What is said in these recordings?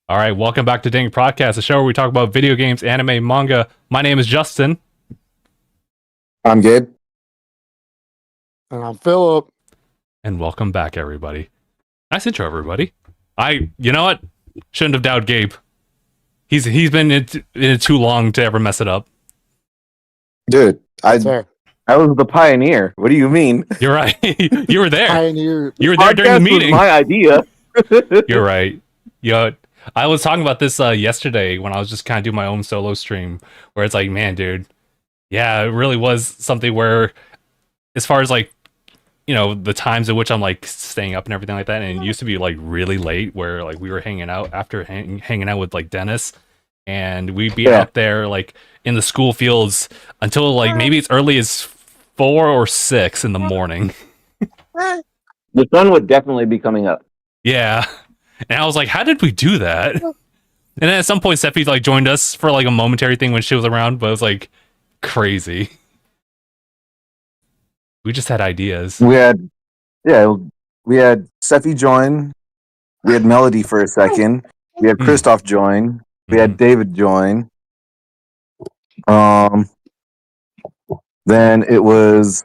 All right, welcome back to DangIT Prodcast, a show where we talk about video games, anime, manga. My name is Justin. I'm Gabe. And I'm Philip. And welcome back, everybody. Nice intro, everybody. You know what? Shouldn't have doubted Gabe. He's been in it too long to ever mess it up. Dude, I Fair. was the pioneer. What do you mean? You're right. You were there. Pioneer. You were there during the Podcast was meeting. my idea. You're right. I was talking about this yesterday when I was just kind of doing my own solo stream, where it's like, man, dude, yeah, it really was something where, as far as like, you know, the times at which I'm like staying up and everything like that, and it used to be like really late, where like we were hanging out after hanging out with like Dennis, and we'd be out there like in the school fields until like maybe as early as 4 or 6 in the morning. The sun would definitely be coming up. Yeah. And I was like, how did we do that? And then at some point, Sephi like joined us for like a momentary thing when she was around, but it was like crazy. We just had ideas. We had Sephi join. We had Melody for a second. We had Christoph join. We had David join. Then it was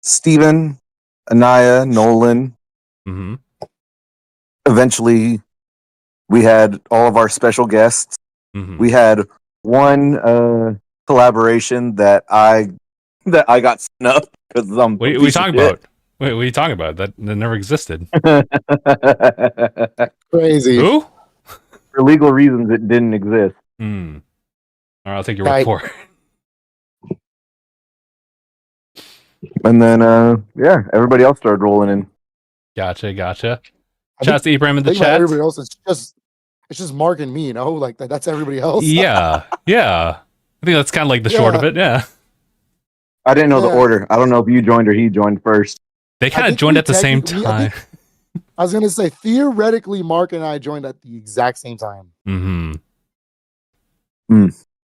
Steven, Aniyah, Nolan. Mm-hmm. Eventually, we had all of our special guests. Mm-hmm. We had one collaboration that I got snubbed because I'm. What are you talking about? Wait, what are you talking about? That never existed. Crazy. Who? For legal reasons, it didn't exist. All right, I'll take your word for it. And then, everybody else started rolling in. Gotcha. Shout out to Ibrahim in the chat. Everybody else, it's just Mark and me, you know? Like that's everybody else. Yeah. I think that's kind of like the short of it. Yeah. I didn't know the order. I don't know if you joined or he joined first. They kind of joined at the same time. I was gonna say theoretically, Mark and I joined at the exact same time.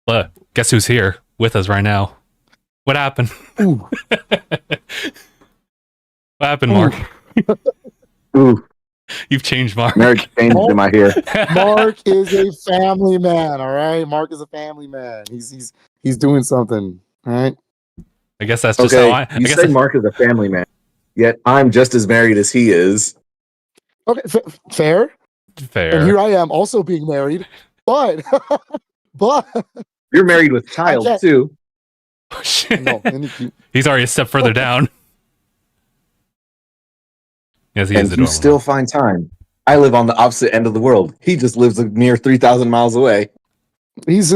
But guess who's here with us right now? What happened? Ooh. What happened, Mark? Ooh. You've changed, Mark. Marriage changed in my hair. Mark is a family man, all right? Mark is a family man. He's doing something, all right? I guess that's just how I guess say Mark is a family man, yet I'm just as married as he is. Okay, fair. And here I am also being married, but you're married with child too. Oh, shit. No, he's already a step further down. Yes, he and is. you still find time. I live on the opposite end of the world. He just lives a mere 3,000 miles away. He's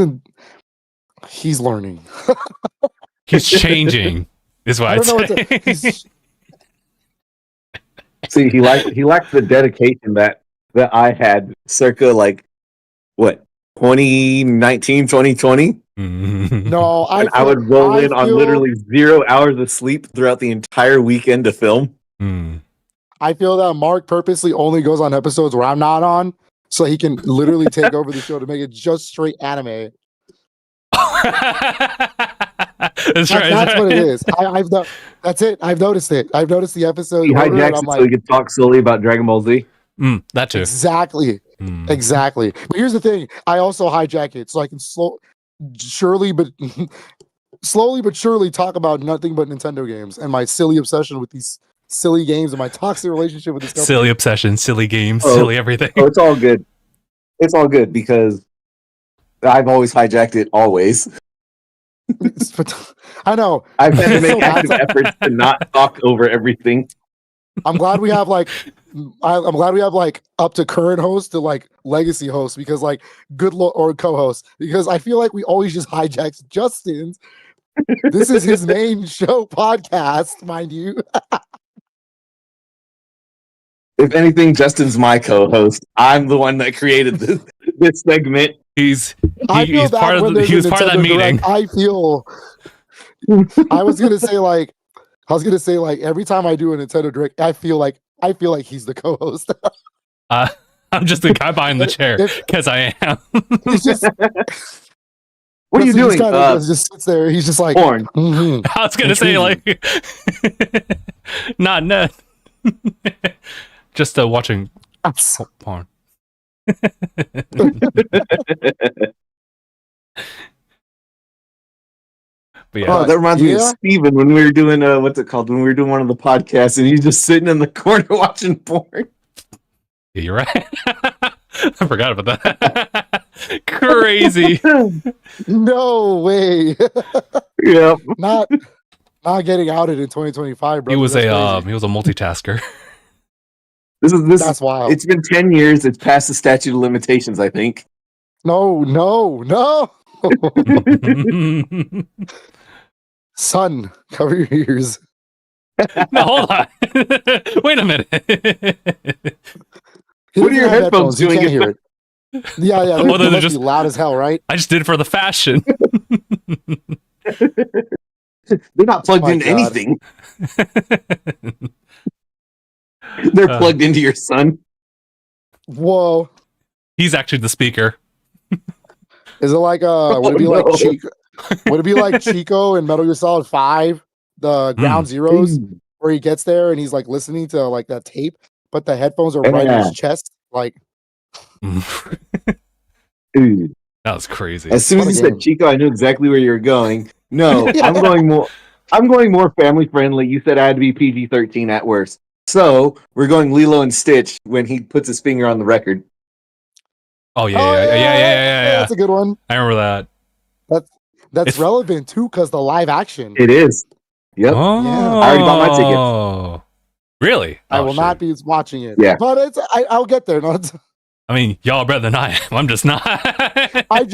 learning. He's changing. Is what I'd say. See, he lacked the dedication that I had circa like what 2019, 2020. No, I would roll in on literally 0 hours of sleep throughout the entire weekend to film. I feel that Mark purposely only goes on episodes where I'm not on, so he can literally take over the show to make it just straight anime. That's right. That's what it is. That's it. I've noticed it. I've noticed the episode. He hijacks it so he can talk slowly about Dragon Ball Z. That too. Exactly. But here's the thing. I also hijack it so I can slowly but surely talk about nothing but Nintendo games and my silly obsession with these silly games and my toxic relationship with this company. Silly obsession, silly games, silly everything. Oh, it's all good. It's all good because I've always hijacked it always. I know. I've had to make active efforts to not talk over everything. I'm glad we have like up to current host to like legacy host because like or co-host because I feel like we always just hijack Justin's. This is his main show podcast, mind you. If anything, Justin's my co-host. I'm the one that created this segment. He was part of that meeting. Direct, I was gonna say like every time I do a Nintendo Direct, I feel like he's the co-host. I'm just the guy behind the chair because I am. He's just, what are you doing? Just sits there. He's just like porn. Mm-hmm. I was gonna say like not net. Just watching porn. But yeah, Oh, that reminds me of Yeah. Steven when we were doing what's it called? When we were doing one of the podcasts and he's just sitting in the corner watching porn. yeah, you're right. I forgot about that. Crazy. No way. Yep. not getting outed in 2025, bro. He was That's a crazy. multitasker. This That's wild. It's been 10 years. It's past the statute of limitations, I think. No. Son, cover your ears. No, hold on. Wait a minute. He What are doesn't your have headphones He doing? can't hear it. Yeah. Well, They they're must just- be loud as hell, right? I just did it for the fashion. They're not plugged My into God. anything. They're plugged into your son. Whoa. He's actually the speaker. Is it like would it be Oh, like no. Chico? Would it be like Chico in Metal Gear Solid 5, the Ground Zeroes, where he gets there and he's like listening to like that tape, but the headphones are right in Yeah. his chest? Like, That Dude. was crazy. As soon as What you a game. said Chico, I knew exactly where you were going. No, Yeah. I'm going more family friendly. You said I had to be PG-13 at worst. So we're going Lilo and Stitch when he puts his finger on the record. Oh yeah. That's a good one. I remember that. That's It's- relevant too, because the live action. It is. Yep. Oh, Yeah. I already bought my tickets. Really? I Oh, will shit. not be watching it. Yeah. But I'll get there. No, I mean, y'all are better than I am. I'm just not. I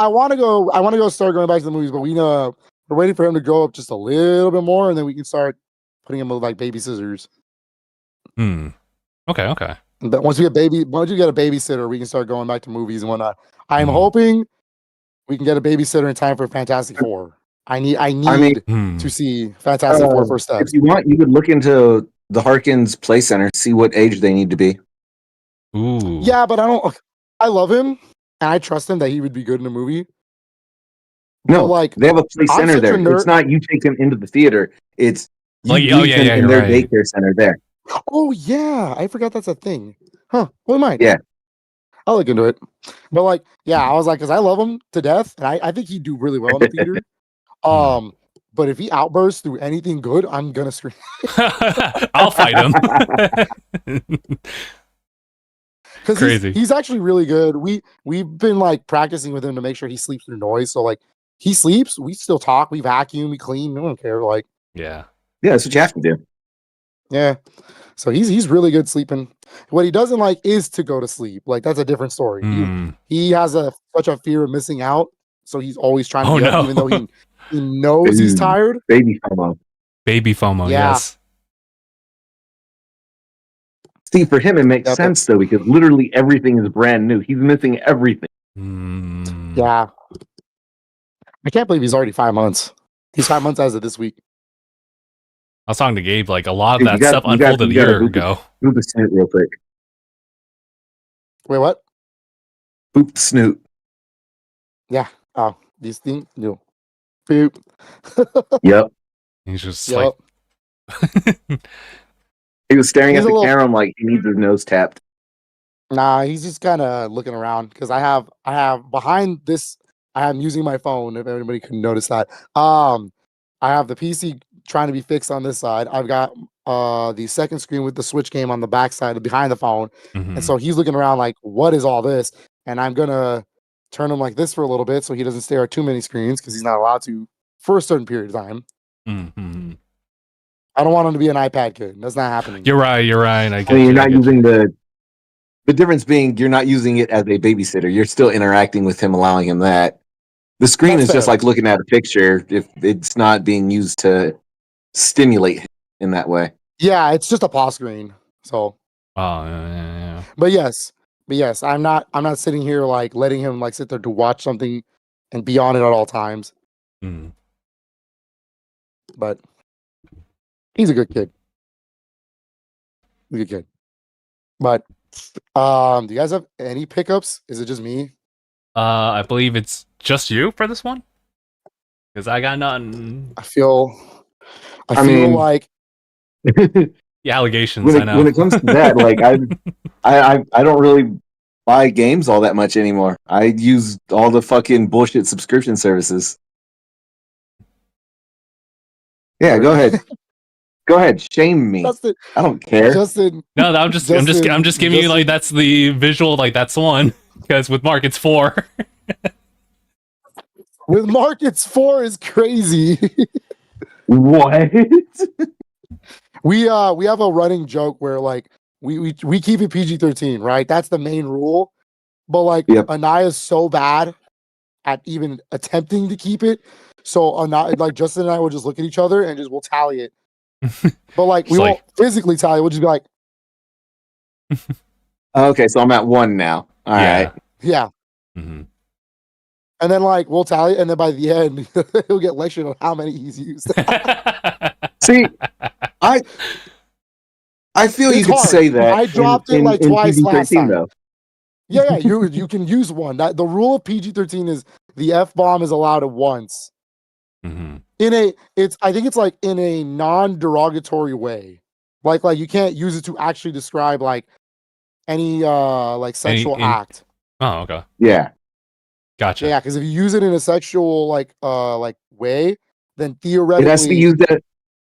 want to go. I want to go start going back to the movies, but we're waiting for him to grow up just a little bit more, and then we can start putting him with like baby scissors. Okay. But once you get a babysitter, we can start going back to movies and whatnot. I'm Hmm. hoping we can get a babysitter in time for Fantastic Four. I need to see Fantastic Four first steps. If you want, you could look into the Harkins Play Center, see what age they need to be. Ooh. Yeah, but I love him and I trust him that he would be good in a movie. No, But, like, they have a play I'm center such a there. nerd- It's not you take them into the theater. It's you Oh, leave them in you're their right. daycare center there. Oh yeah, I forgot that's a thing. Huh? What am I? Yeah. I'll look into it. But like, yeah, I was like, because I love him to death, and I think he'd do really well in the theater. But if he outbursts through anything good, I'm gonna scream. I'll fight him. Because Crazy. he's actually really good. We've been like practicing with him to make sure he sleeps through noise. So like, he sleeps, we still talk, we vacuum, we clean, no one care. Like, Yeah. Yeah, that's what you have to do. yeah. So he's really good sleeping. What he doesn't like is to go to sleep. Like, that's a different story. He has such a fear of missing out, so he's always trying to Oh, be up, no. even though he knows he's Ooh. tired. Baby FOMO. Baby FOMO. Yeah. Yes. See, for him, it makes Yep. sense though, because literally everything is brand new. He's missing everything. Yeah. I can't believe he's already 5 months. He's 5 months as of this week. I was talking to Gabe. Like a lot of Dude, that you got- stuff you got- unfolded a you gotta year boop it. ago. Boop the snoot real quick. Wait, what? Boop the snoot. Oh, these things. No. Boop. Yep. He's just Yep. He was staring He's at a the little- camera. I'm like, he needs his nose tapped. Nah, he's just kind of looking around because I have behind this. I am using my phone. If anybody can notice that, I have the PC trying to be fixed on this side. I've got the second screen with the Switch game on the back side behind the phone, and so he's looking around like, "What is all this?" And I'm gonna turn him like this for a little bit so he doesn't stare at too many screens because he's not allowed to for a certain period of time. I don't want him to be an iPad kid. That's not happening. You're right. I mean, you're not using the difference being you're not using it as a babysitter. You're still interacting with him, allowing him that. The screen That's is just fair. like looking at a picture if it's not being used to stimulate him in that way. Yeah, it's just a pause screen. So, Oh yeah. but yes, I'm not sitting here like letting him like sit there to watch something and be on it at all times. But he's a good kid. He's a good kid. But do you guys have any pickups? Is it just me? I believe it's just you for this one. Because I got nothing. I feel I mean- like The allegations. I know. when it comes to that, like I don't really buy games all that much anymore. I use all the fucking bullshit subscription services. Yeah, go ahead. Go ahead, shame me. Justin, I don't care. Justin, No, I'm just giving you like that's the visual, like that's the one. Because with Mark it's 4. with Mark, it's 4 is crazy. What? We have a running joke where like we keep it PG-13, right? That's the main rule. But like Aniyah is so bad at even attempting to keep it. So Aniyah, like Justin and I will just look at each other and just we'll tally it. But like we won't physically tally, we'll just be like okay, so I'm at 1 now. All right. Yeah. Mm-hmm. And then like we'll tally, and then by the end he'll get lectured on how many he's used. See, I feel It's you could hard. say that. I dropped it like twice last time. Though. Yeah, you can use one. That the rule of PG-13 is the F-bomb is allowed at once. Mm-hmm. I think it's like in a non-derogatory way. Like you can't use it to actually describe like any like sexual act. Oh, okay. Yeah. Gotcha. Yeah, because if you use it in a sexual like way, then theoretically it has to be used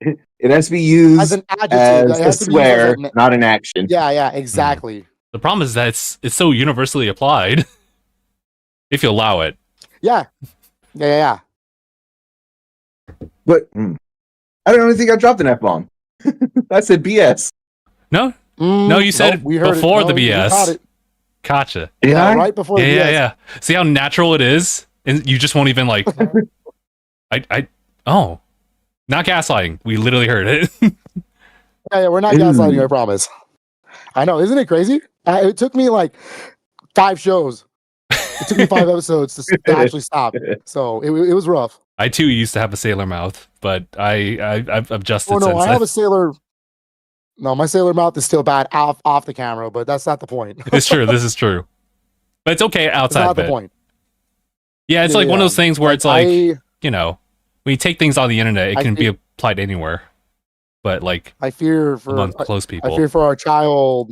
it has to be used as an adjective. As a swear, not an action. Yeah, exactly. The problem is that it's so universally applied. If you allow it. Yeah. But I don't even think I dropped an F-bomb. I said BS. No, you said we heard before it. the We BS. caught it. Gotcha. Did I? Right before the BS. Yeah. See how natural it is, and you just won't even like. Oh, not gaslighting. We literally heard it. Yeah, we're not gaslighting. I promise. I know, isn't it crazy? It took me like 5 shows. It took me 5 episodes to actually stop. So it was rough. I too used to have a sailor mouth, but I've adjusted. Oh no, since I then. have a sailor. No, my sailor mouth is still bad off the camera, but that's not the point. It's true. This is true, but it's okay outside. That's not the point. Yeah, it's like one of those things where it's like I, when you take things on the internet, it can be applied anywhere. But like, I fear for among close people. I fear for our child.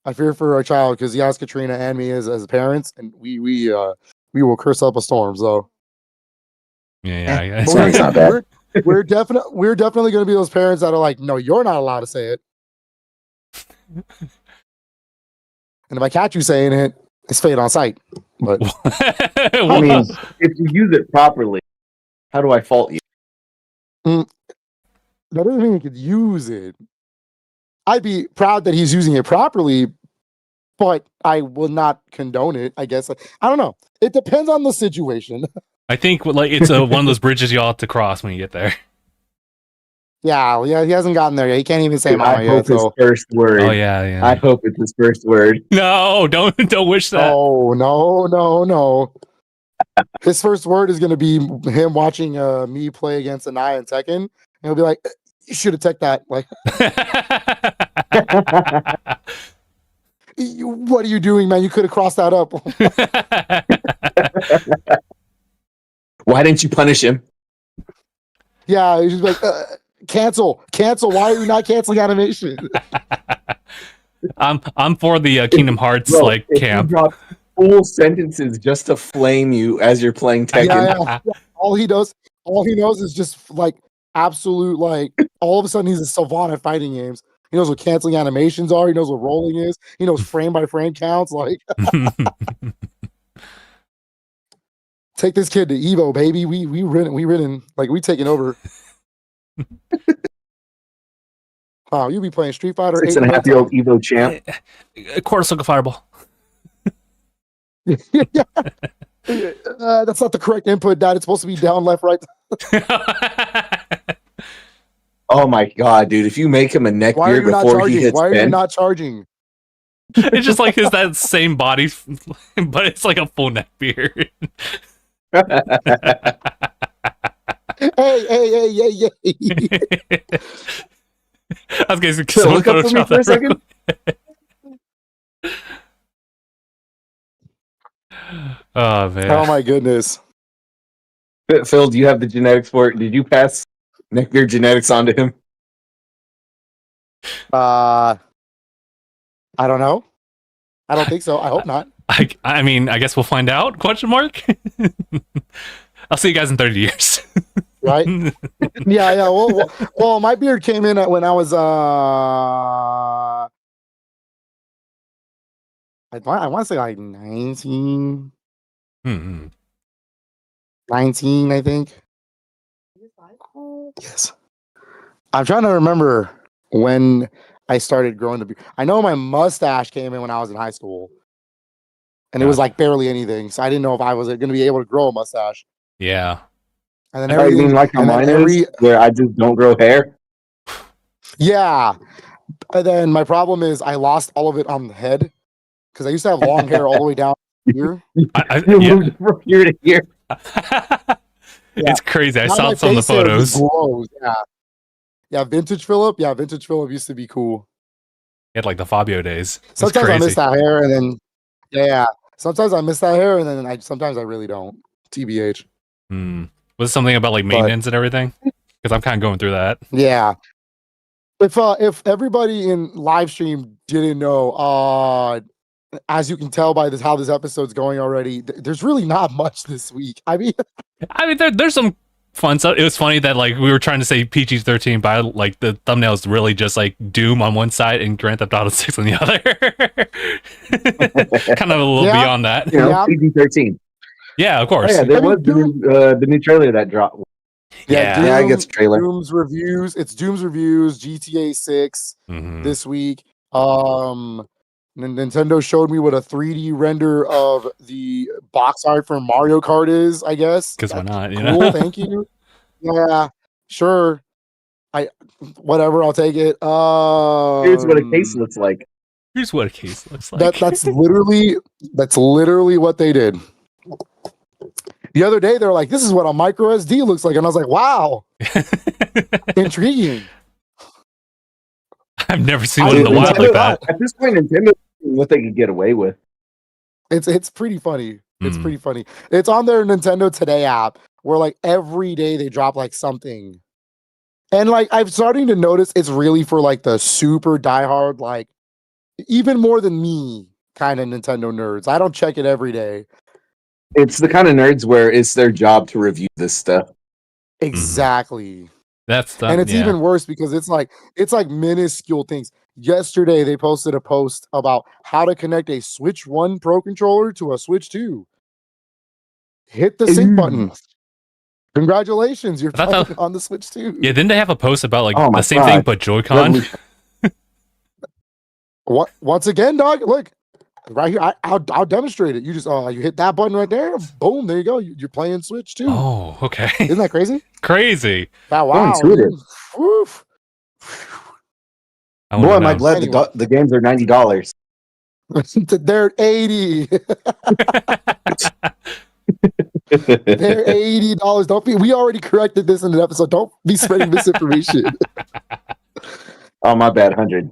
I fear for our child because he has Katrina and me as parents, and we will curse up a storm. So yeah. It's not bad. We're definitely going to be those parents that are like, no, you're not allowed to say it. And if I catch you saying it, it's fate on sight. But I mean, if you use it properly, how do I fault you? That doesn't mean you could use it. I'd be proud that he's using it properly, but I will not condone it, I guess. I don't know. It depends on the situation. I think like it's one of those bridges you have to cross when you get there. Yeah, he hasn't gotten there yet. He can't even say mama I hope yet. his first word. Oh yeah. I hope it's his first word. No, don't wish that. Oh no. His first word is going to be him watching me play against Aniyah and Tekken, and he'll be like, "You should have took that." Like, what are you doing, man? You could have crossed that up. Why didn't you punish him? Yeah, he's just like, cancel. Why are you not canceling animation? I'm for the Kingdom Hearts camp. You drop full sentences just to flame you as you're playing Tekken. Yeah. All he knows is just like absolute like. All of a sudden, he's a savant at fighting games. He knows what canceling animations are. He knows what rolling is. He knows frame by frame counts. Like, take this kid to Evo, baby. We ridden like we taking over. Oh, you be playing Street Fighter. 6.5-year-old Evo champ. Quarter circle fireball. That's not the correct input, Dad. It's supposed to be down, left, right. Oh my god, dude! If you make him a neck beard before he hits Why are 10, you not charging? It's just like that same body, but it's like a full neck beard. Hey. I was going so look up for me for a second. Oh man! Oh my goodness! Phil, do you have the genetics for it? Did you pass neckbeard genetics onto him? I don't know. I don't think so. I hope not. I mean, I guess we'll find out? Question mark. I'll see you guys in 30 years. Right? Yeah. Well, my beard came in when I was I want to say like 19, Hmm. 19, I think. Yes. I'm trying to remember when I started growing the beard. I know my mustache came in when I was in high school. And it was like barely anything. So I didn't know if I was going to be able to grow a mustache. Yeah. And then You everything. mean like how mine is, where I just don't grow hair? Yeah. And then my problem is I lost all of it on the head because I used to have long hair all the way down here. You moved from here to here. It's crazy. I Now saw my some of the face hair just photos. grows. Yeah, Vintage Phillip. Yeah, Vintage Phillip used to be cool. He had like the Fabio days. It's Sometimes crazy. I miss that hair, and then sometimes I miss that hair, and then sometimes I really don't. TBH. Was it something about like maintenance and everything? Because I'm kind of going through that. Yeah. If everybody in live stream didn't know, as you can tell by how this episode's going already, there's really not much this week. I mean, there's some fun stuff. It was funny that like we were trying to say PG-13, but like the thumbnail is really just like Doom on one side and Grand Theft Auto 6 on the other. Kind of a little beyond that. You know, PG-13. Yeah, of course. Oh, yeah, there was the new trailer that dropped. Yeah, Doom, I guess trailer. Doom's reviews. It's Doom's reviews. GTA 6 this week. Nintendo showed me what a 3D render of the box art for Mario Kart is. I guess because why not? You cool. know? Thank you. Yeah, sure. Whatever. I'll take it. Here's what a case looks like. Here's what a case looks like. That's literally what they did. The other day, they were like, "This is what a micro SD looks like," and I was like, "Wow, intriguing." I've never seen one in the wild like that. At this point, Nintendo what they could get away with. It's pretty funny. It's pretty funny. It's on their Nintendo Today app where like every day they drop like something, and like I'm starting to notice it's really for like the super diehard, like even more than me kind of Nintendo nerds. I don't check it every day. It's the kind of nerds where it's their job to review this stuff. Exactly. That's and it's even worse because it's like minuscule things. Yesterday they posted a post about how to connect a Switch 1 Pro controller to a Switch 2. Hit the sync button. Congratulations, you're playing on the Switch 2. Yeah, didn't they have a post about like the same thing but Joy-Con? What? Once again, dog. Look, right here. I'll demonstrate it. You just you hit that button right there. Boom. There you go. You're playing Switch 2. Oh, okay. Isn't that crazy? Crazy. Wow. Boy, am I glad the games are $90. They're 80. They're $80. Don't be. We already corrected this in an episode. Don't be spreading misinformation. Oh, my bad. 100.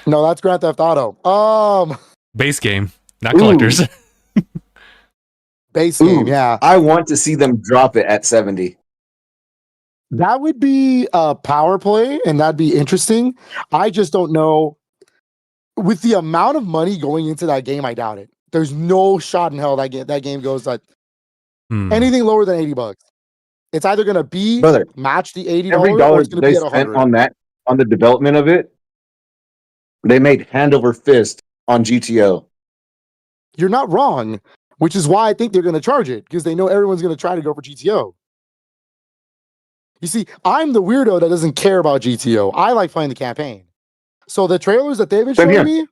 No, that's Grand Theft Auto. Base game, not collectors. Base game, yeah. I want to see them drop it at 70. That would be a power play, and that'd be interesting. I just don't know. With the amount of money going into that game, I doubt it. There's no shot in hell that game goes like anything lower than $80. It's either going to be match the $80 every dollar or it's going to be at 100. On the development of it, they made hand over fist on GTO. You're not wrong, which is why I think they're going to charge it, because they know everyone's going to try to go for GTO. You see, I'm the weirdo that doesn't care about GTO. I like playing the campaign. So the trailers that they've been showing me,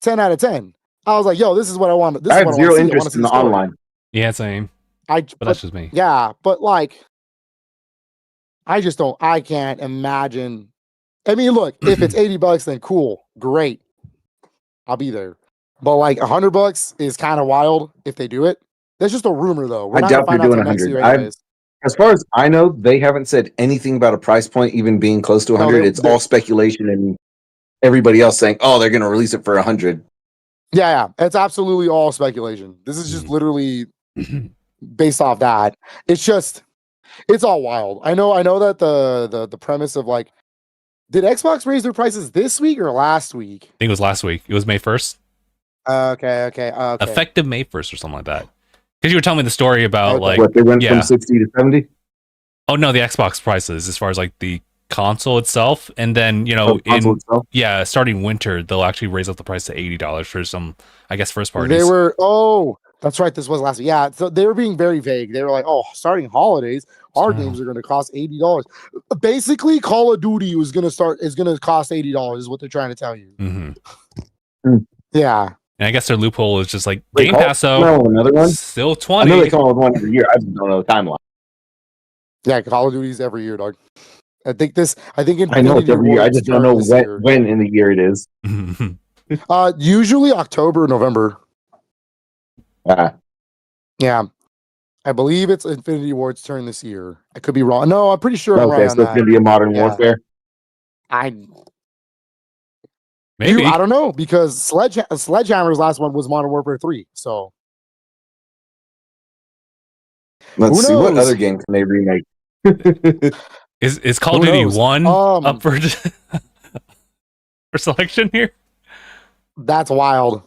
10 out of 10. I was like, yo, this is what I want. I have zero interest in the online. Yeah, same. But that's just me. Yeah, but like, I can't imagine. I mean, look, if it's $80, then cool, great. I'll be there. But like $100 is kind of wild if they do it. That's just a rumor, though. I doubt they're doing 100. As far as I know, they haven't said anything about a price point even being close to 100. It's all speculation and everybody else saying, "Oh, they're going to release it for 100." Yeah, it's absolutely all speculation. This is just literally based off that. It's all wild. I know that the premise of like, did Xbox raise their prices this week or last week? I think it was last week. It was May 1st. Okay. Effective May 1st or something like that. Because you were telling me the story about like what they went from 60 to 70. Oh no, the Xbox prices as far as like the console itself, and then starting winter they'll actually raise up the price to $80 for some, I guess, first parties. They were that's right. This was last week. Yeah, so they were being very vague. They were like, starting holidays, our games are going to cost $80. Basically, Call of Duty is going to cost $80. Is what they're trying to tell you. Mm-hmm. Yeah. And I guess their loophole is just like Game Pass, another one still 20. I know they come out with one every year. I just don't know the timeline. Yeah, Call of Duty's every year, dog. I think I know it's every year. I just don't know when in the year it is. Usually October, November. Yeah. I believe it's Infinity Ward's turn this year. I could be wrong. No, I'm pretty sure I'm right on so it's going to be a Modern Warfare? Maybe. I don't know, because Sledgehammer's last one was Modern Warfare 3. So let's see what other game can they remake. Is Call of Duty 1 up for selection here? That's wild.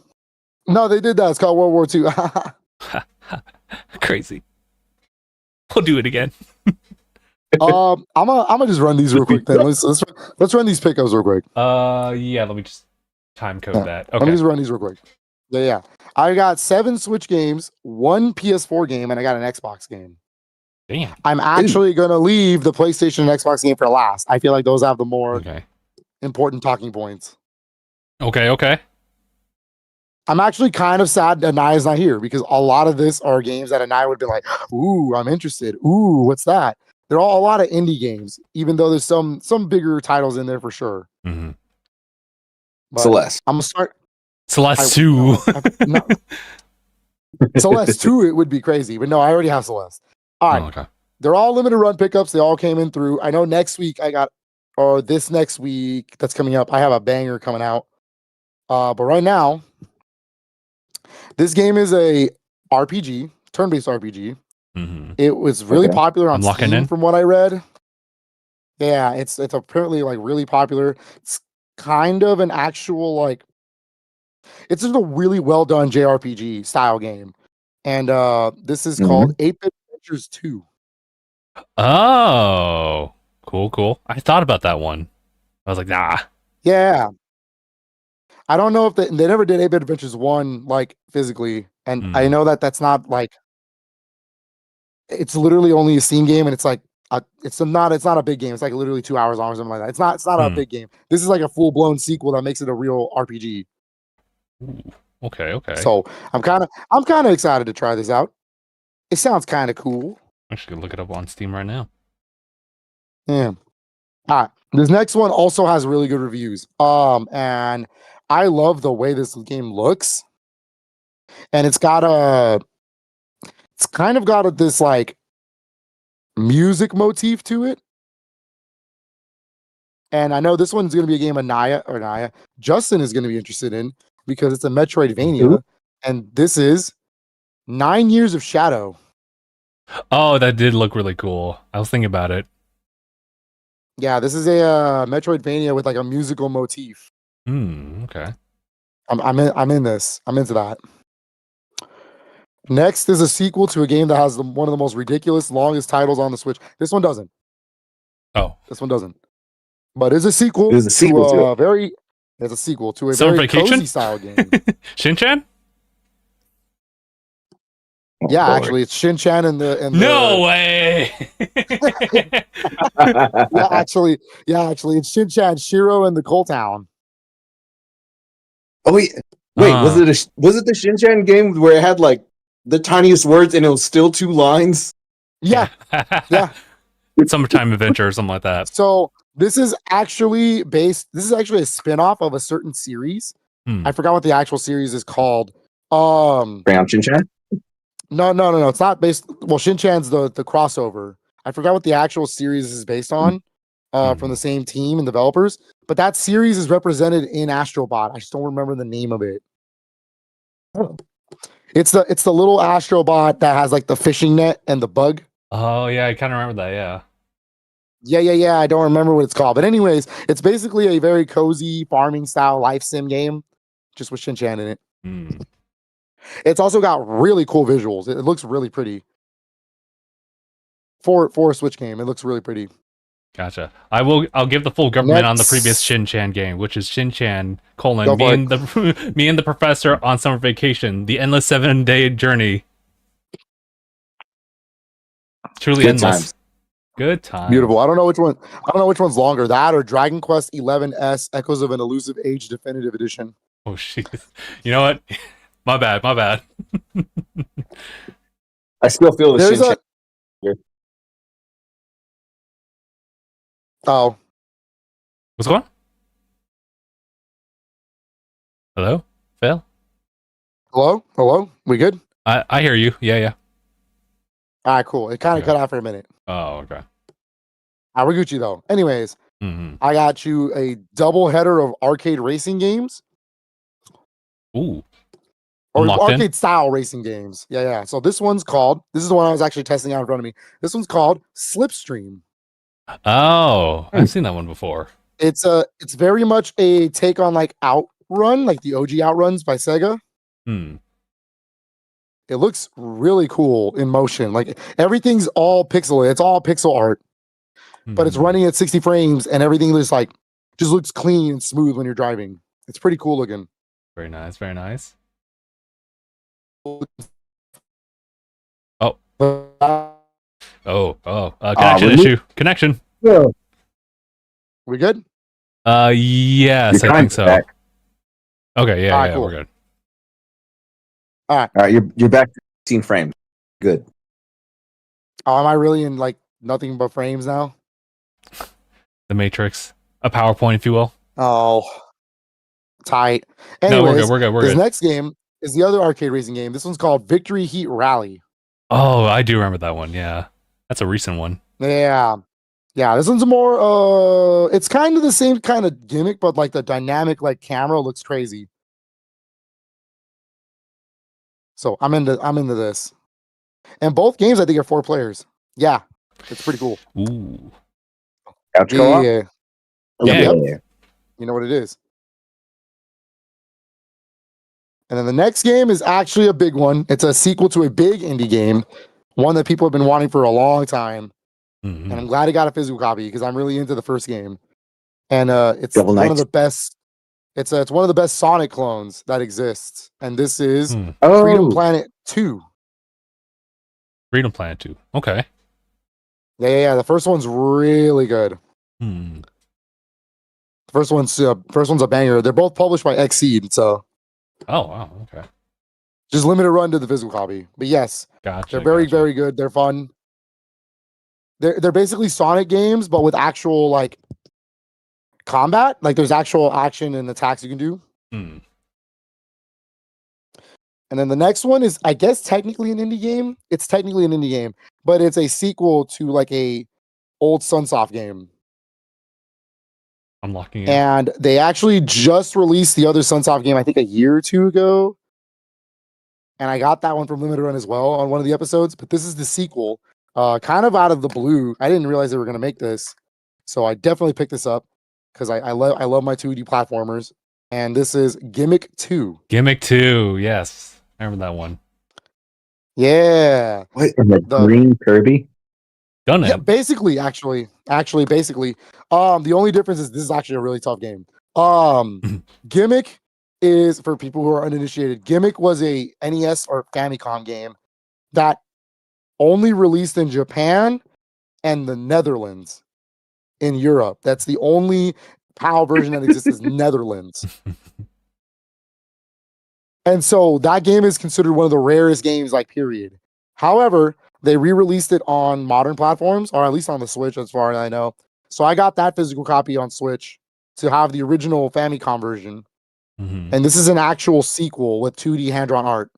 No, they did that. It's called World War II. Crazy. We'll do it again. I'm gonna just run these real quick then. Let's run these pickups real quick. Yeah, let me just time code that. Okay. Let me just run these real quick. Yeah. I got 7 Switch games, 1 PS4 game, and I got an Xbox game. Damn. I'm actually gonna leave the PlayStation and Xbox game for last. I feel like those have the more important talking points. Okay. I'm actually kind of sad that Anaya's not here, because a lot of this are games that Aniyah would be like, ooh, I'm interested. Ooh, what's that? They're all a lot of indie games, even though there's some bigger titles in there for sure. Mm-hmm. Celeste. I'm gonna start Celeste 2. Celeste 2, it would be crazy, but no, I already have Celeste. All right. Okay. They're all limited run pickups. They all came in through. I know next week this next week that's coming up, I have a banger coming out. But right now, this game is a RPG, turn-based RPG. Mm-hmm. It was really popular on Steam, from what I read. Yeah, it's apparently like really popular. It's kind of an actual it's just a really well done JRPG style game, and this is called 8-Bit Adventures 2. Oh, cool. I thought about that one. I was like, nah. Yeah. I don't know if they never did 8-Bit Adventures 1 like physically, and I know that's not like, it's literally only a Steam game, and it's like it's not a big game. It's like literally 2 hours long or something like that. It's not a big game. This is like a full blown sequel that makes it a real RPG. Okay. So I'm kind of excited to try this out. It sounds kind of cool. I'm just gonna look it up on Steam right now. Yeah. All right. This next one also has really good reviews. And I love the way this game looks. And it's kind of got this like music motif to it. And I know this one's going to be a game Aniyah, Justin is going to be interested in, because it's a Metroidvania. And this is 9 Years of Shadow. Oh, that did look really cool. I was thinking about it. Yeah, this is a Metroidvania with like a musical motif. Okay. I'm in this. I'm into that. Next is a sequel to a game that has one of the most ridiculous, longest titles on the Switch. This one doesn't. Oh. This one doesn't. But it's a sequel. There's a sequel to a very very cozy style game. Shin-Chan? Yeah, actually, it's Shin-Chan and the No way. yeah, actually, it's Shin-Chan, Shiro, and the Coal Town. Oh wait, was it the Shin-Chan game where it had like the tiniest words and it was still 2 lines? Yeah. Summertime Adventure or something like that. So this is actually a spin-off of a certain series. I forgot what the actual series is called. Brown Shin-Chan? No. It's not based. Well, Shin-Chan's the crossover. I forgot what the actual series is based on. From the same team and developers. But that series is represented in Astrobot. I just don't remember the name of it. Oh. It's the little Astrobot that has like the fishing net and the bug. Oh yeah, I kind of remember that. Yeah. Yeah. I don't remember what it's called. But anyways, it's basically a very cozy farming style life sim game, just with Shin-Chan in it. It's also got really cool visuals. It looks really pretty. For a Switch game, it looks really pretty. Gotcha. I'll give the full government on the previous Shin-Chan game, which is Shin-Chan : me and the professor on summer vacation, the endless 7-day journey. Truly endless. Good time. Beautiful. I don't know which one's longer. That or Dragon Quest 11S Echoes of an Elusive Age Definitive Edition. Oh shit. You know what? My bad. I still feel the Shin-Chan. Oh. What's going on? Hello? Phil? Hello? We good? I hear you. Yeah. All right, cool. It kind of cut out for a minute. Oh, okay. We're Gucci though. Anyways, I got you a double header of arcade racing games. Ooh. Or arcade style racing games. Yeah. So this is the one I was actually testing out in front of me. This one's called Slipstream. Oh, I've seen that one before. It's very much a take on like Outrun, like the OG Outruns by Sega. It looks really cool in motion. Like everything's all pixelated. It's all pixel art, but it's running at 60 frames and everything just looks clean and smooth when you're driving. It's pretty cool looking. Very nice. Connection. Yeah. We good? Yes, I think so. Back. Okay, yeah, cool. We're good. All right, you're back to 15 frames. Good. Oh, am I really in like nothing but frames now? The Matrix, a PowerPoint, if you will. Oh, tight. Anyways, we're good. This next game is the other arcade racing game. This one's called Victory Heat Rally. Oh, I do remember that one. Yeah, that's a recent one. Yeah. This one's more. It's kind of the same kind of gimmick, but like the dynamic like camera looks crazy. So I'm into this. And both games I think are 4 players. Yeah, it's pretty cool. Ooh. Yeah. Yeah. You know what it is. And then the next game is actually a big one. It's a sequel to a big indie game, one that people have been wanting for a long time. And I'm glad I got a physical copy because I'm really into the first game. And it's one of the best. It's one of the best Sonic clones that exists. And this is Freedom Planet 2. Freedom Planet 2. Okay. Yeah. The first one's really good. The first one's a banger. They're both published by Xseed, so. Oh wow. Okay. Just limited run to the physical copy, but yes, gotcha. They're very good. They're fun. They're basically Sonic games, but with actual like combat. Like there's actual action and attacks you can do. And then the next one is, I guess, technically an indie game. It's technically an indie game, but it's a sequel to like a old Sunsoft game. I'm locking it. And they actually just released the other Sunsoft game, I think a year or two ago. And I got that one from Limited Run as well on one of the episodes. But this is the sequel, kind of out of the blue. I didn't realize they were going to make this. So I definitely picked this up because I love my 2D platformers. And this is Gimmick 2. Gimmick 2, yes. I remember that one. Yeah. Wait, the green Kirby? Done it. Yeah, basically. The only difference is this is actually a really tough game. Gimmick is, for people who are uninitiated, Gimmick was a NES or Famicom game that only released in Japan and the Netherlands. In Europe, that's the only PAL version that exists is Netherlands. And so that game is considered one of the rarest games, like, period. However, they re-released it on modern platforms, or at least on the Switch, as far as I know. So I got that physical copy on Switch to have the original Famicom version. And this is an actual sequel with 2D hand-drawn art.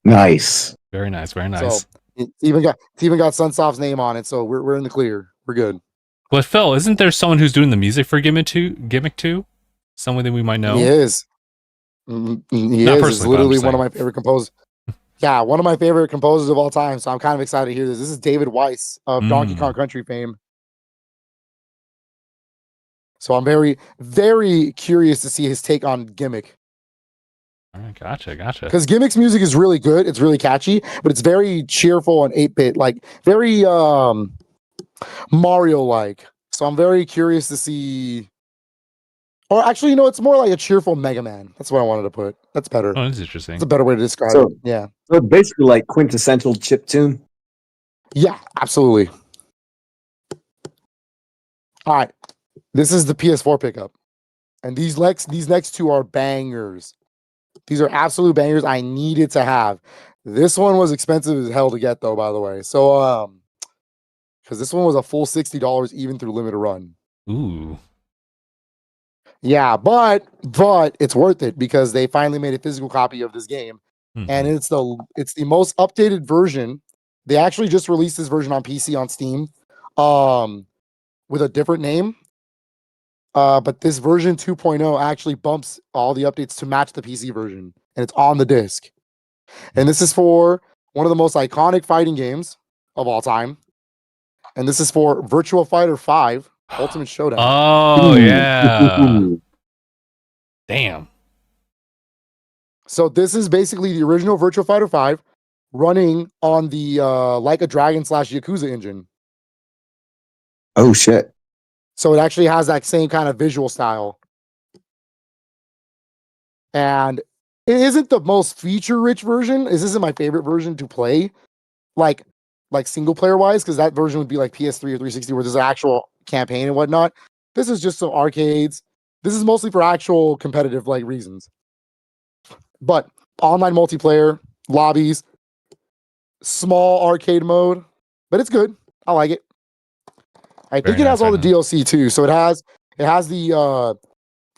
Nice. Very nice, very nice. So it's even got Sunsoft's name on it, so we're in the clear. We're good. But Phil, isn't there someone who's doing the music for Gimmick 2? Someone that we might know? He is. He's literally one of my favorite composers. Yeah, one of my favorite composers of all time. So I'm kind of excited to hear this. This is David Weiss of Donkey Kong Country fame. So I'm very, very curious to see his take on Gimmick. All right, gotcha. Because Gimmick's music is really good. It's really catchy, but it's very cheerful and 8-bit, like very Mario-like. So I'm very curious to see. Or actually, it's more like a cheerful Mega Man. That's what I wanted to put. That's better. Oh, that's interesting. It's a better way to describe it. Yeah. So basically like quintessential chiptune. Yeah, absolutely. All right. This is the PS4 pickup. And these next two are bangers. These are absolute bangers I needed to have. This one was expensive as hell to get, though, by the way. So, because this one was a full $60 even through limited run. Ooh. Yeah, but it's worth it because they finally made a physical copy of this game, and it's the most updated version. They actually just released this version on PC on Steam, with a different name. But this version 2.0 actually bumps all the updates to match the PC version, and it's on the disc. And this is for one of the most iconic fighting games of all time. And this is for Virtua Fighter 5 Ultimate Showdown. Oh, yeah. Damn. So this is basically the original Virtua Fighter 5 running on the Like a Dragon / Yakuza engine. Oh, shit. So it actually has that same kind of visual style. And it isn't the most feature-rich version. This isn't my favorite version to play, like single player wise, because that version would be like PS3 or 360 where there's an actual campaign and whatnot. This is just some arcades. This is mostly for actual competitive reasons. But online multiplayer, lobbies, small arcade mode, but it's good. I like it. I think it has all the DLC too. So it has the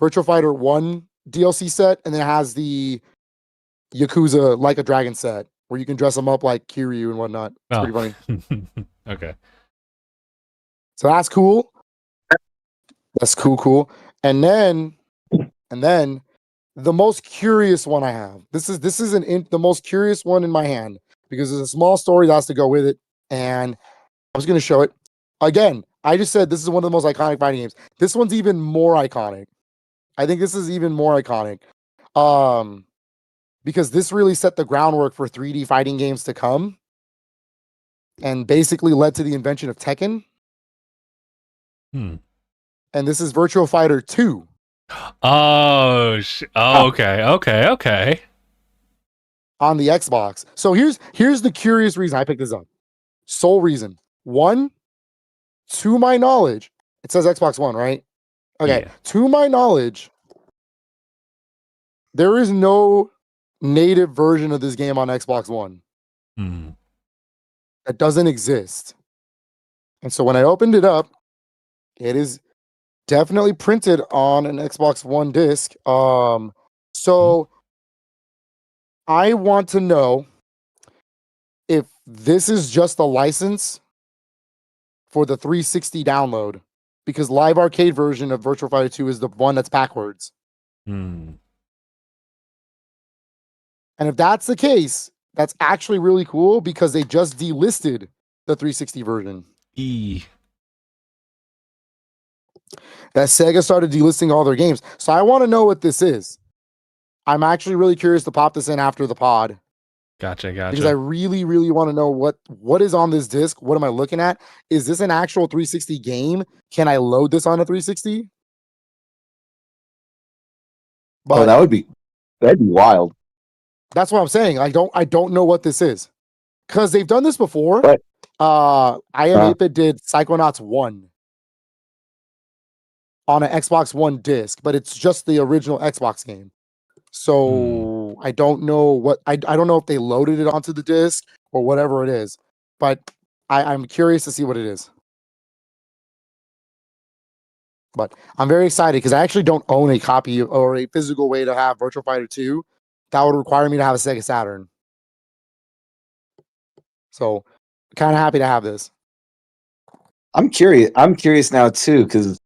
Virtua Fighter 1 DLC set, and then it has the Yakuza Like a Dragon set where you can dress them up like Kiryu and whatnot. It's pretty funny. Okay. So that's cool. That's cool. And then the most curious one I have. This is the most curious one in my hand because there's a small story that has to go with it, and I was going to show it. Again, I just said this is one of the most iconic fighting games. This one's even more iconic. I think this is even more iconic. Because this really set the groundwork for 3D fighting games to come and basically led to the invention of Tekken. And this is Virtua Fighter 2. Oh, okay. On the Xbox. So here's the curious reason I picked this up. Sole reason. One, to my knowledge, it says Xbox One, right? Okay. Yeah. To my knowledge, there is no native version of this game on Xbox One. That doesn't exist. And so when I opened it up, it is definitely printed on an Xbox One disc. So I want to know if this is just a license for the 360 download, because live arcade version of Virtua Fighter 2 is the one that's backwards. And if that's the case, that's actually really cool because they just delisted the 360 version. That Sega started delisting all their games. So I want to know what this is. I'm actually really curious to pop this in after the pod. Gotcha. Because I really, really want to know what is on this disc. What am I looking at? Is this an actual 360 game? Can I load this on a 360? But that'd be wild. That's what I'm saying. I don't know what this is. Because they've done this before. But, I Am 8-Bit did Psychonauts 1 on an Xbox One disc, but it's just the original Xbox game. So I don't know I don't know if they loaded it onto the disc or whatever it is, but I'm curious to see what it is. But I'm very excited because I actually don't own a copy or a physical way to have Virtua Fighter 2. That would require me to have a Sega Saturn. So kind of happy to have this. I'm curious now too, because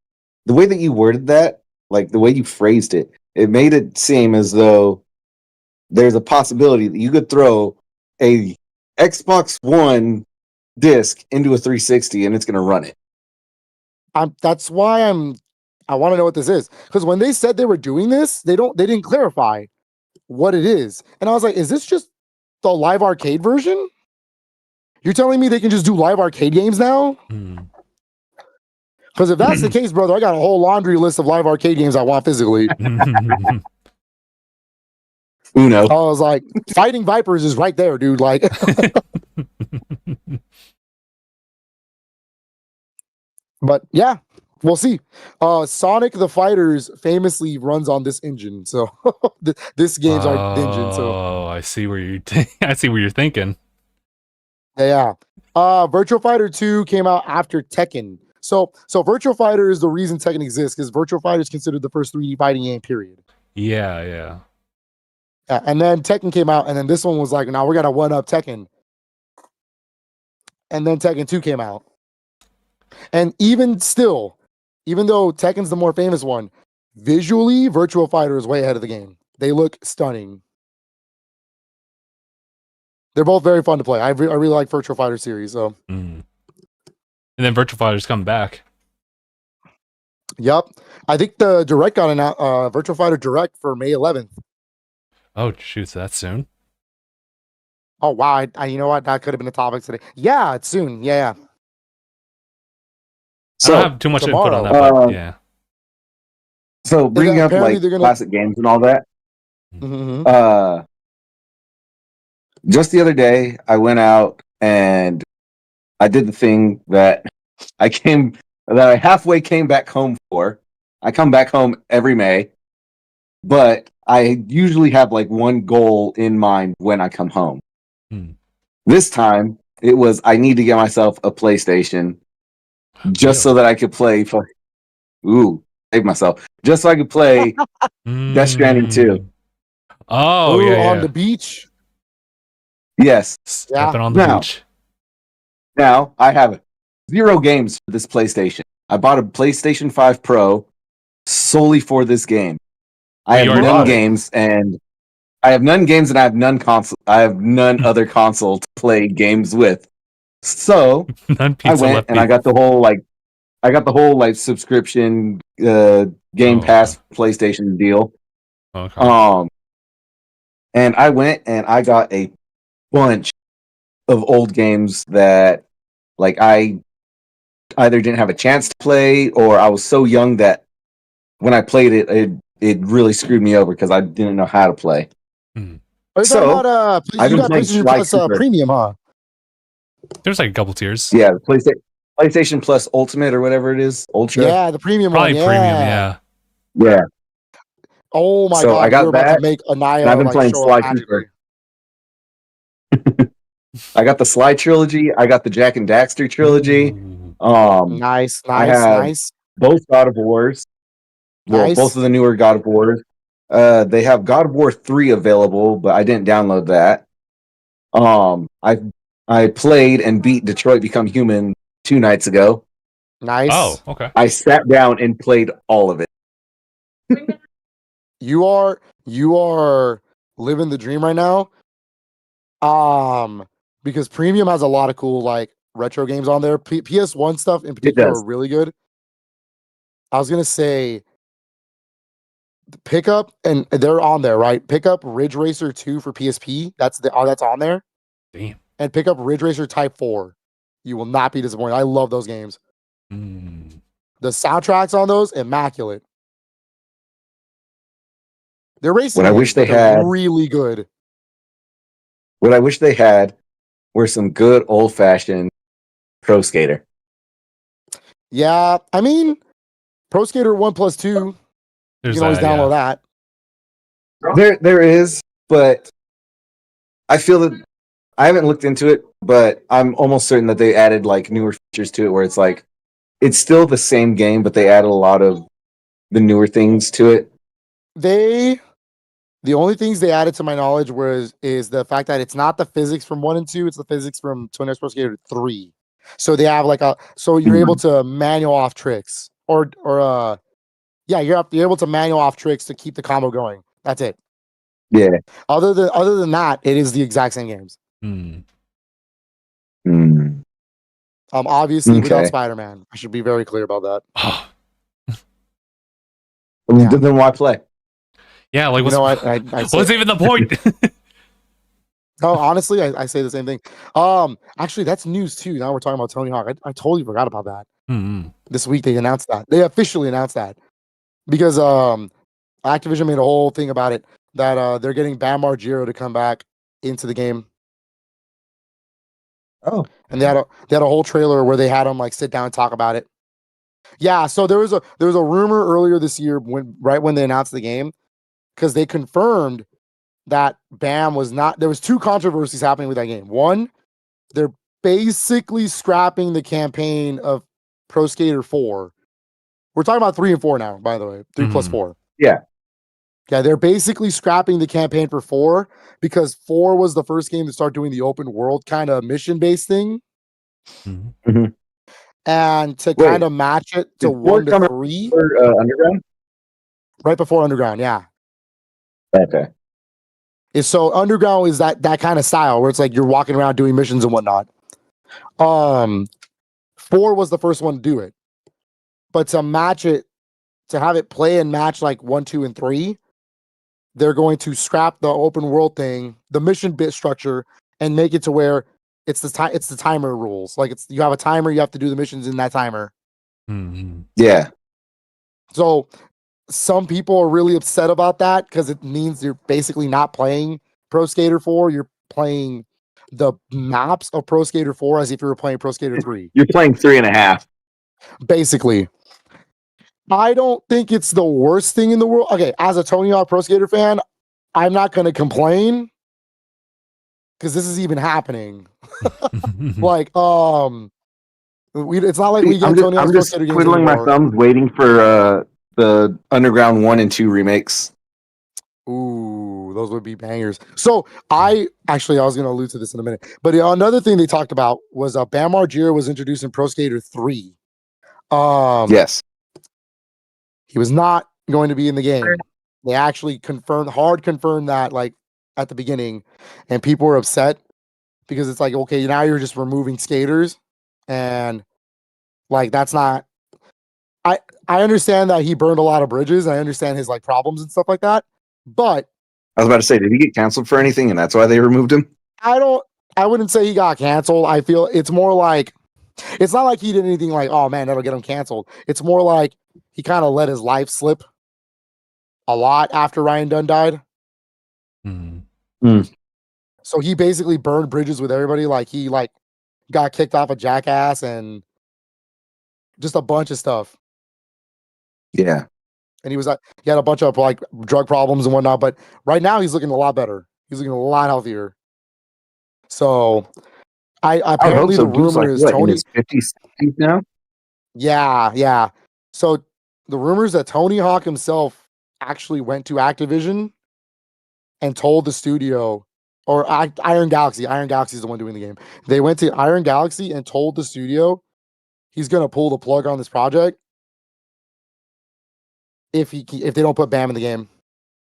the way that you worded that, like the way you phrased it, it made it seem as though there's a possibility that you could throw a Xbox One disc into a 360 and it's going to run it. That's why I want to know what this is, because when they said they were doing this, they didn't clarify what it is. And I was like, is this just the live arcade version? You're telling me they can just do live arcade games now? Because if that's the case, brother, I got a whole laundry list of live arcade games I want physically. Uno. I was like, Fighting Vipers is right there, dude. Like, but yeah, we'll see. Sonic the Fighters famously runs on this engine, so this game's our engine. So I see where you I see where you're thinking. yeah. Virtua Fighter 2 came out after Tekken. So Virtua Fighter is the reason Tekken exists, because Virtua Fighter is considered the first 3D fighting game, period. Yeah. And then Tekken came out, and then this one was like, now we're gonna one up Tekken. And then Tekken 2 came out. And even still, even though Tekken's the more famous one, visually, Virtua Fighter is way ahead of the game. They look stunning. They're both very fun to play. I really like Virtua Fighter series. So, And then Virtua Fighter's come back. yep. I think the Direct got an Virtua Fighter Direct for May 11th. Oh shoot, so that's soon. Oh wow! You know what? That could have been the topic today. Yeah, it's soon. Yeah. So I don't have too much input on that, but yeah. So bringing up apparently like they're gonna- classic games and all that. Mm-hmm. Just the other day, I went out and I did the thing that I halfway came back home for. I come back home every May, but I usually have like one goal in mind when I come home. This time, it was I need to get myself a PlayStation just so that I could play. Save myself. Just so I could play Death Stranding 2. Oh, yeah. On the beach. Yes. Stepping on the beach. Now, I have 0 games for this PlayStation. I bought a PlayStation 5 Pro solely for this game. I have none games, and I have none console. I have none other console to play games with. So I went and I got the whole subscription Game Pass PlayStation deal. Okay. And I went and I got a bunch of old games that like I either didn't have a chance to play, or I was so young that when I played it really screwed me over because I didn't know how to play. So you got PlayStation Plus Premium, huh? There's like a couple tiers. Yeah, the PlayStation Plus Ultimate or whatever it is, Ultra. Yeah, the premium Probably one. premium, Yeah. Yeah. Oh my So god! I got you're about that, to make Aniyah. I've been playing Sly Cooper. I got the Sly trilogy. I got the Jack and Daxter trilogy. Nice. I have both God of Wars. Well, both of the newer God of Wars. They have God of War 3 available, but I didn't download that. I played and beat Detroit Become Human 2 nights ago. Nice. Oh, okay. I sat down and played all of it. You are living the dream right now. Because Premium has a lot of cool like retro games on there. PS1 stuff in particular are really good. I was gonna say Pickup, and they're on there, right? Pickup Ridge Racer 2 for PSP. That's on there. Damn. And Pickup Ridge Racer Type 4. You will not be disappointed. I love those games. The soundtracks on those, immaculate. They're racing. What I wish they had really good. What I wish they had were some good old-fashioned Pro Skater. Yeah, I mean, Pro Skater 1+2. There's you can always download that. There is, but I feel that I haven't looked into it, but I'm almost certain that they added like newer features to it where it's like it's still the same game, but they added a lot of the newer things to it. The only things they added to my knowledge is the fact that it's not the physics from 1 and 2, it's the physics from Twin X Pro Skater 3. So they have so you're able to manual off tricks or you're able to manual off tricks to keep the combo going. That's it. Yeah. Other than that, it is the exact same games. Obviously without Spider-Man. I should be very clear about that. Then why play? Yeah, like You what's know what? I say, what's even the point? no, honestly, I say the same thing. Actually, that's news too. Now we're talking about Tony Hawk. I totally forgot about that. Mm-hmm. This week they announced that. They officially announced that because Activision made a whole thing about it that they're getting Bam Margera to come back into the game. Oh, And they had a whole trailer where they had him like sit down and talk about it. Yeah, so there was a rumor earlier this year right when they announced the game, because they confirmed that Bam was not. There was two controversies happening with that game. One, they're basically scrapping the campaign of Pro Skater 4. We're talking about 3 and 4 now, by the way. 3 plus 4. yeah. Yeah, they're basically scrapping the campaign for 4 because 4 was the first game to start doing the open world kind of mission-based thing. Mm-hmm. And to kind of match it to 1 to 3. Underground? Right before Underground, yeah. Okay. So Underground is that kind of style where it's like you're walking around doing missions and whatnot. 4 was the first one to do it. But to match it, to have it play and match like 1, 2, and 3, they're going to scrap the open world thing, the mission bit structure, and make it to where it's the timer rules. Like you have a timer, you have to do the missions in that timer. Mm-hmm. Yeah. So some people are really upset about that because it means you're basically not playing Pro Skater 4. You're playing the maps of Pro Skater 4 as if you were playing Pro Skater 3. You're playing 3.5. Basically. I don't think it's the worst thing in the world. Okay, as a Tony Hawk Pro Skater fan, I'm not going to complain because this is even happening. Like, it's not like we get Tony Hawk's Pro Skater games twiddling my thumbs, waiting for the Underground 1 and 2 remakes. Ooh, those would be bangers. So I was going to allude to this in a minute, but another thing they talked about was Bam Margera was introduced in Pro Skater 3. Yes. He was not going to be in the game. They actually confirmed that like at the beginning, and people were upset because it's like, okay, now you're just removing skaters, and like that's not. I understand that he burned a lot of bridges. I understand his like problems and stuff like that, but I was about to say, did he get canceled for anything, and that's why they removed him? I wouldn't say he got canceled. I feel it's more like it's not like he did anything like, oh man, that'll get him canceled. It's more like he kind of let his life slip a lot after Ryan Dunn died. So he basically burned bridges with everybody. Like he like got kicked off a Jackass and just a bunch of stuff. Yeah. And he had a bunch of like drug problems and whatnot. But right now he's looking a lot better. He's looking a lot healthier. So apparently the rumor is Tony in his 50s now. Yeah. So the rumors that Tony Hawk himself actually went to Activision and told the studio, or Iron Galaxy. Iron Galaxy is the one doing the game. They went to Iron Galaxy and told the studio he's going to pull the plug on this project if they don't put Bam in the game.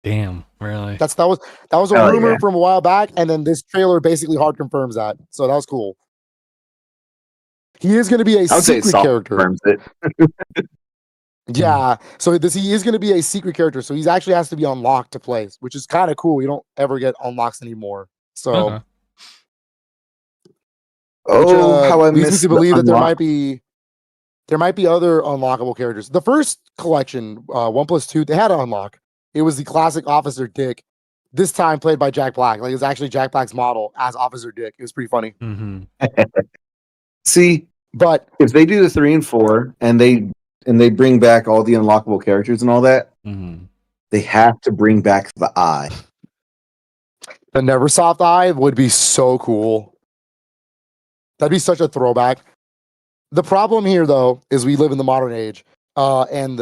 Damn, really? That was a rumor from a while back, and then this trailer basically hard confirms that. So that was cool. He is going to be a secret character. Yeah, so he is going to be a secret character. So he actually has to be unlocked to play, which is kind of cool. You don't ever get unlocks anymore. So, how I leads me missed to believe that unlock. there might be other unlockable characters. The first collection, 1+2, they had an unlock. It was the classic Officer Dick. This time played by Jack Black. Like it was actually Jack Black's model as Officer Dick. It was pretty funny. See, but if they do the 3 and 4 and they bring back all the unlockable characters and all that, they have to bring back the eye. The Neversoft eye would be so cool. That'd be such a throwback. The problem here, though, is we live in the modern age, and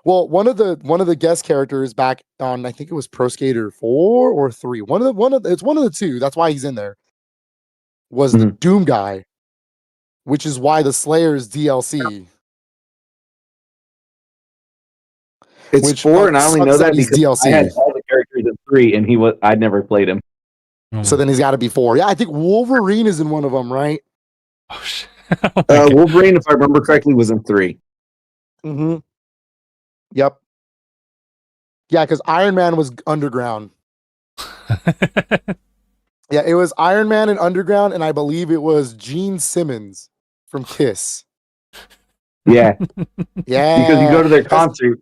one of the guest characters back on, I think it was Pro Skater 4 or 3. It's one of the two. That's why he's in there. Was the Doom guy, which is why the Slayer's DLC. It's 4, and I only know that because DLC. I had all the characters in 3, and I'd never played him. So then he's got to be 4. Yeah, I think Wolverine is in one of them, right? Oh shit! Wolverine, if I remember correctly, was in 3. Yep. Yeah, because Iron Man was underground. Yeah, it was Iron Man and Underground, and I believe it was Gene Simmons from Kiss. Yeah, Yeah, because you go to their concert.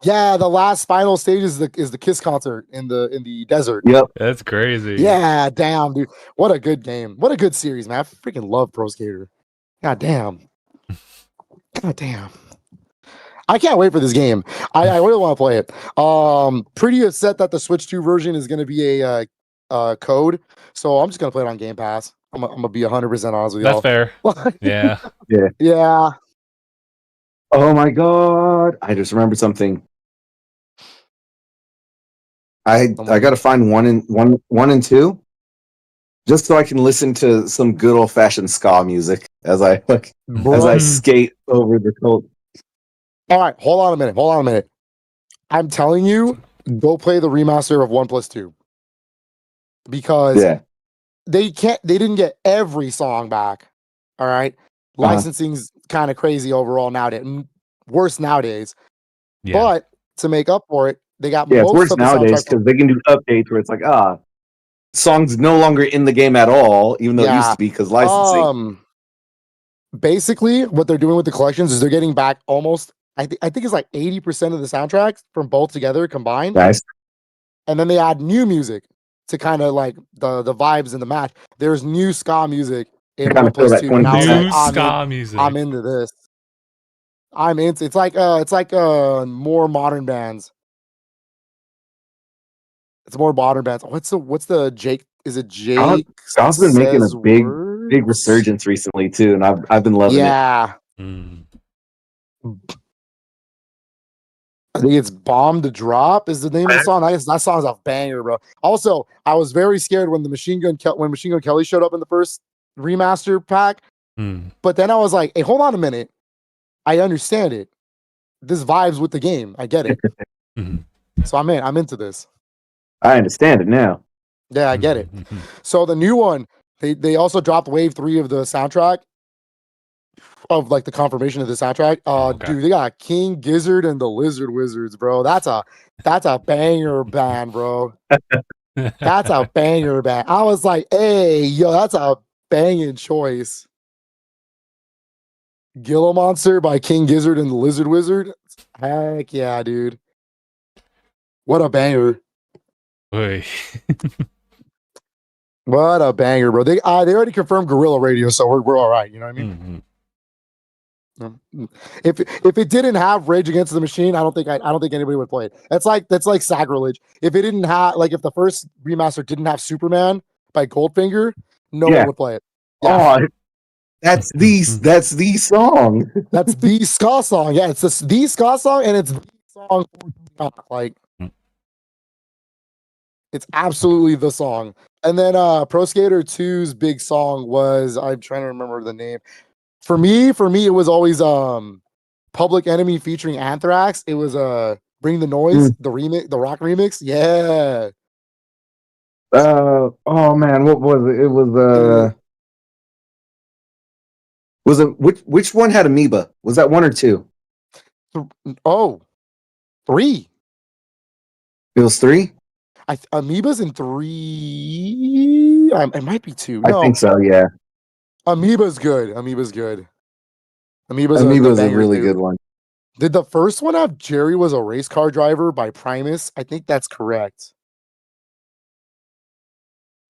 Yeah, the last final stage is the Kiss concert in the desert. Yep. That's crazy. Yeah, damn, dude. What a good game. What a good series, man. I freaking love Pro Skater. God damn. God damn. I can't wait for this game. I really want to play it. Pretty upset that the Switch 2 version is going to be a code, so I'm just going to play it on Game Pass. I'm gonna be 100% honest with y'all. That's fair. Yeah. Yeah. Oh my god! I just remembered something. I gotta find one and two, just so I can listen to some good old fashioned ska music as I skate over the cold. All right, hold on a minute. I'm telling you, go play the remaster of 1+2 because they didn't get every song back. All right, licensing's kind of crazy overall nowadays. Worse nowadays, but to make up for it, they got most it's worse of the nowadays because they can do updates where it's like songs no longer in the game at all, even though it used to be because licensing. Basically, what they're doing with the collections is they're getting back almost. I think it's like 80% of the soundtracks from both together combined. Nice. And then they add new music to kind of like the vibes in the match. There's new ska music in 1+2. New ska music. I'm into this. I'm into. It's like more modern bands. It's more modern bands. What's the Jake? Is it Jake? Ska's been making a big resurgence recently too, and I've been loving it. Yeah. I think it's Bomb to Drop is the name of the song. That song's a banger, bro. Also, I was very scared when Machine Gun Kelly showed up in the first remaster pack. But then I was like, hey, hold on a minute. I understand it. This vibes with the game. I get it. So I'm into this. I understand it now. Yeah, I get it. So the new one, they also dropped Wave 3 of the soundtrack. Of like the confirmation of the soundtrack. Dude, they got King Gizzard and the Lizard Wizards, bro. That's a banger band, bro. That's a banger band. I was like, hey, yo, that's a banging choice. Gila Monster by King Gizzard and the Lizard Wizard. Heck yeah, dude. What a banger. What a banger, bro. They already confirmed Guerrilla Radio, so we're all right. You know what I mean? If it didn't have Rage Against the Machine, I don't think anybody would play it. That's like sacrilege. If it didn't have if the first remaster didn't have Superman by Goldfinger, no one would play it. Yeah. Oh, that's the song. That's the ska song. Yeah, it's the ska song, and it's the song it's absolutely the song. And then Pro Skater 2's big song was, I'm trying to remember the name. For me, it was always Public Enemy featuring Anthrax. It was Bring the Noise, the rock remix. Yeah. Oh man, what was it? It was which one had Amoeba? Was that 1 or 2? 3. It was 3? Amoeba's in 3. It might be 2. I think so, yeah. Amoeba's good. Amoeba's a really good one. Did the first one have Jerry Was a Race Car Driver by Primus? I think that's correct.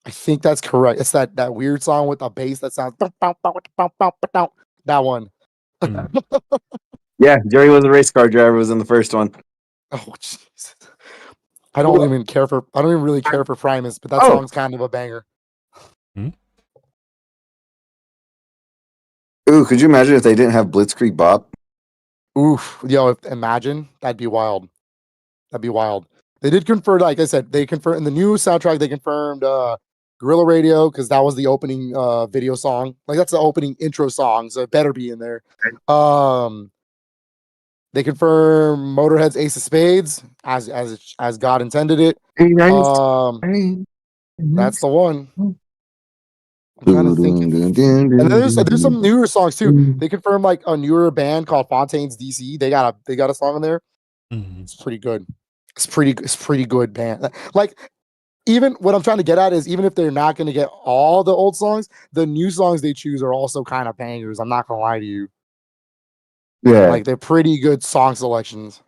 It's that weird song with a bass that sounds that one. Yeah, Jerry Was a Race Car Driver was in the first one. Oh Jesus. I don't even really care for Primus, but that song's kind of a banger. Ooh, could you imagine if they didn't have Blitzkrieg Bop? Oof, imagine. That'd be wild. They did confirm, like I said, in the new soundtrack, they confirmed Guerrilla Radio, because that was the opening video song. Like, that's the opening intro song, so it better be in there. They confirm Motorhead's Ace of Spades, as God intended it. That's the one. I'm trying to think. And then there's some newer songs too. They confirmed like a newer band called Fontaine's DC. They got a song in there. It's pretty good. It's pretty good band. Like, even what I'm trying to get at is, even if they're not going to get all the old songs, the new songs they choose are also kind of bangers. I'm not gonna lie to you. Yeah. Like, they're pretty good song selections.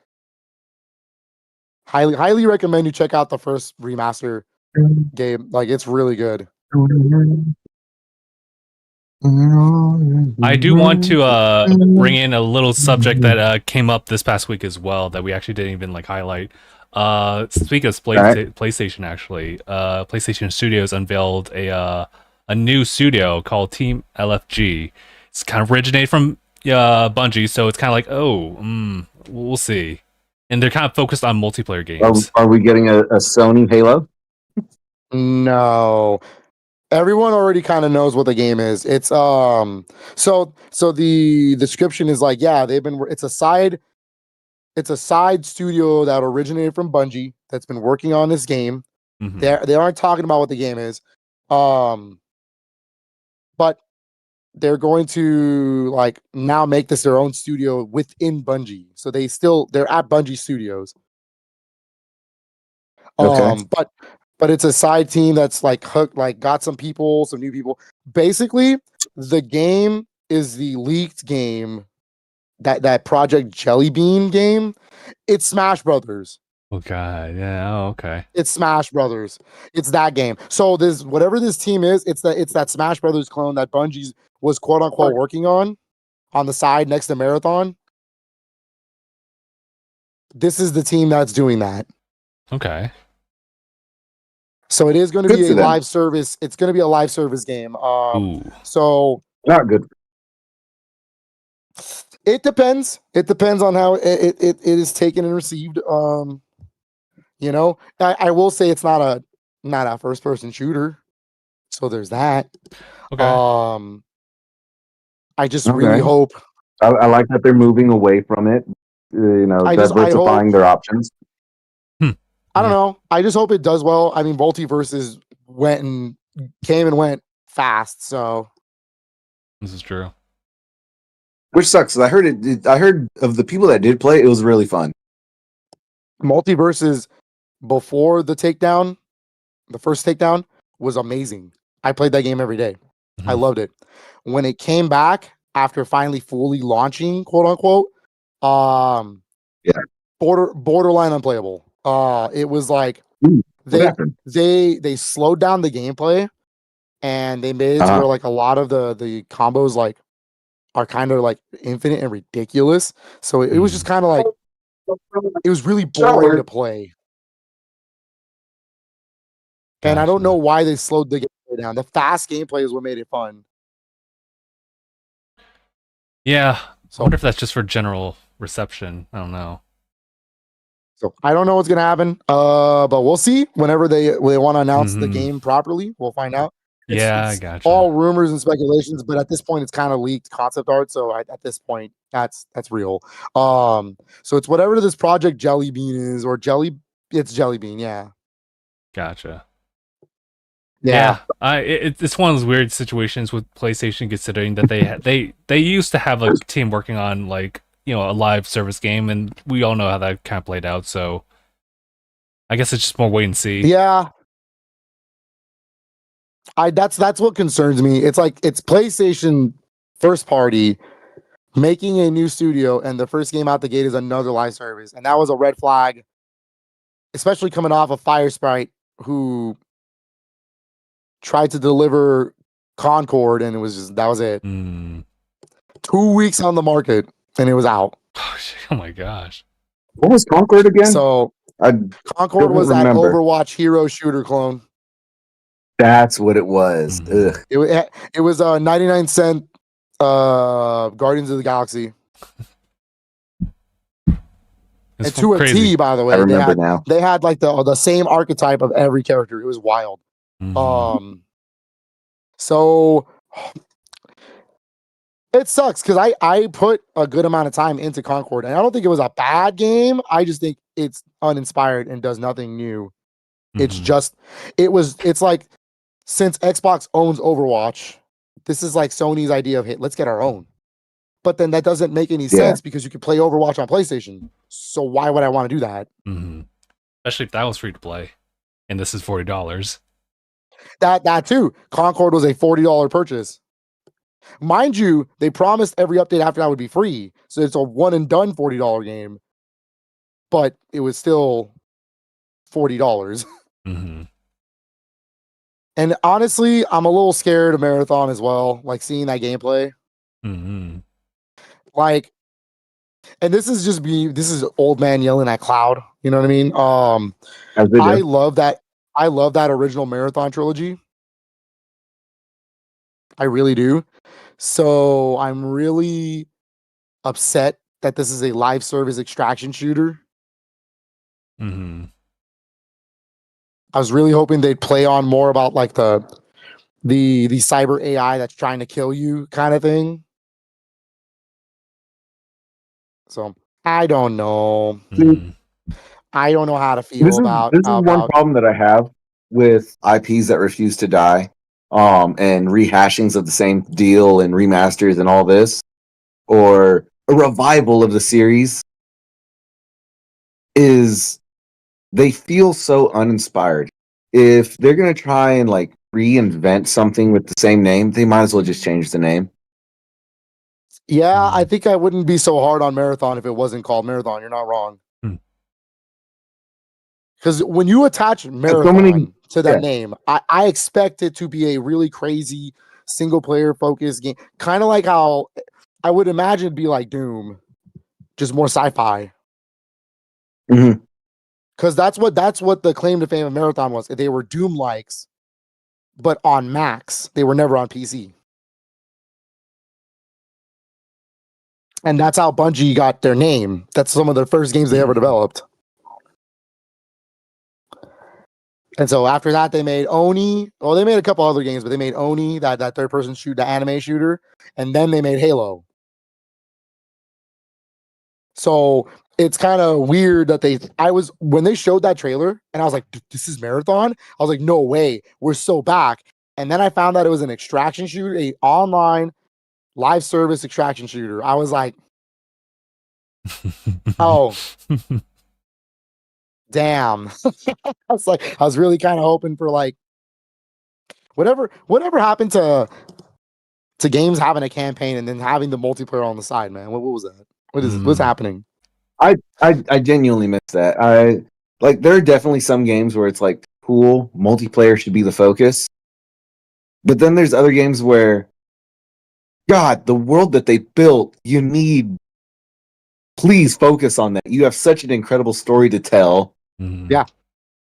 Highly recommend you check out the first remaster, Gabe. Like, it's really good. I do want to bring in a little subject that came up this past week as well that we actually didn't even like highlight. Speaking of PlayStation, actually, PlayStation Studios unveiled a new studio called teamLFG. It's kind of originated from Bungie, so it's kind of like, we'll see. And they're kind of focused on multiplayer games. Are we getting a Sony Halo? No. Everyone already kind of knows what the game is. It's so the description is like, yeah, it's a side studio that originated from Bungie that's been working on this game. Mhm. They aren't talking about what the game is. But they're going to like now make this their own studio within Bungie. So they're at Bungie Studios. Okay. But it's a side team that's like hooked, like got some new people. Basically, the game is the leaked game, that Project Jellybean game. It's Smash Brothers. Oh god, yeah. Oh, okay. It's Smash Brothers. It's that game. So whatever this team is, it's that Smash Brothers clone that Bungie was quote unquote working on the side next to Marathon. This is the team that's doing that. Okay. So it is going to be a live service. It's going to be a live service game. So not good. It depends. It depends on how it is taken and received. I will say it's not a first person shooter. So there's that. Okay. I just really hope. I like that they're moving away from it. Diversifying their options. I don't know. I just hope it does well. I mean, Multiverses came and went fast. So this is true. Which sucks. I heard of the people that did play, it was really fun. Multiverses before the first takedown was amazing. I played that game every day. I loved it. When it came back after finally fully launching, quote unquote, borderline unplayable. It was like they slowed down the gameplay and they made it to where like a lot of the combos like are kind of like infinite and ridiculous. So it was just kind of like it was really boring to play. Gotcha. And I don't know why they slowed the gameplay down. The fast gameplay is what made it fun. Yeah. So I wonder if that's just for general reception. I don't know. So I don't know what's gonna happen. But we'll see. Whenever they want to announce the game properly, we'll find out. I gotcha. All rumors and speculations, but at this point, it's kind of leaked concept art. So at this point, that's real. So it's whatever this Project Jellybean is, or it's Jellybean. Yeah. Gotcha. Yeah. It's one of those weird situations with PlayStation, considering that they used to have a team working on like a live service game, and we all know how that kind of played out. So I guess it's just more wait and see. Yeah. That's what concerns me. It's like it's PlayStation first party making a new studio, and the first game out the gate is another live service, and that was a red flag, especially coming off of Fire Sprite, who tried to deliver Concord, and that was it. 2 weeks on the market, and it was out. Oh my gosh! What was Concord again? So Concord was that Overwatch hero shooter clone. That's what it was. It was a 99-cent Guardians of the Galaxy. And to a T, by the way. I remember now. They had like the same archetype of every character. It was wild. So it sucks because I put a good amount of time into Concord, and I don't think it was a bad game. I just think it's uninspired and does nothing new. It's like, since Xbox owns Overwatch, this is like Sony's idea of, hey, let's get our own. But then that doesn't make any sense because you can play Overwatch on PlayStation. So why would I want to do that? Especially if that was free to play, and this is $40. That too. Concord was a $40 purchase. Mind you, they promised every update after that would be free. So it's a one and done $40 game. But it was still $40. Mm-hmm. And honestly, I'm a little scared of Marathon as well. Like seeing that gameplay. Mm-hmm. Like, and this is just me. This is old man yelling at cloud. You know what I mean? I love that. I love that original Marathon trilogy. I really do. So I'm really upset that this is a live service extraction shooter. Mm-hmm. I was really hoping they'd play on more about like the cyber AI that's trying to kill you kind of thing. So I don't know. Mm-hmm. I don't know how to feel about this is one problem that I have with IPs that refuse to die, and rehashings of the same deal and remasters and all this, or a revival of the series, is they feel so uninspired. If they're gonna try and like reinvent something with the same name, they might as well just change the name. Yeah, I think I wouldn't be so hard on Marathon if it wasn't called Marathon. You're not wrong. Because when you attach Marathon to that name, I expect it to be a really crazy single player focused game. Kind of like how I would imagine it'd be like Doom, just more sci-fi. Mm-hmm. Because that's what the claim to fame of Marathon was. They were Doom likes, but on Macs. They were never on PC. And that's how Bungie got their name. That's some of their first games they ever developed. And so after that, they made Oni. Well, they made a couple other games, but they made Oni, that third-person shoot, the anime shooter, and then they made Halo. So it's kind of weird that when they showed that trailer, and I was like, this is Marathon? I was like, no way, we're so back. And then I found out it was an extraction shooter, a online live service extraction shooter. I was like, oh, damn. I was really kind of hoping for like whatever happened to games having a campaign and then having the multiplayer on the side, man. What was that? What's happening? I genuinely miss that. There are definitely some games where it's like cool, multiplayer should be the focus. But then there's other games where, God, the world that they built, please focus on that. You have such an incredible story to tell. Mm-hmm. Yeah.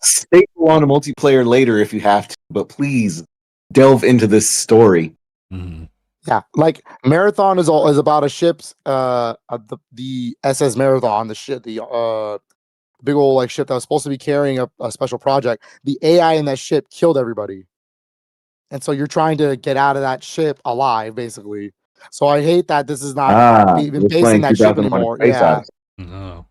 Staple on a multiplayer later if you have to, but please delve into this story. Mm-hmm. Yeah, like Marathon is about a ship's the SS Marathon, the ship, the big old like ship that was supposed to be carrying a special project. The AI in that ship killed everybody, and so you're trying to get out of that ship alive, basically. So I hate that this is not even based in that ship anymore. Yeah, No.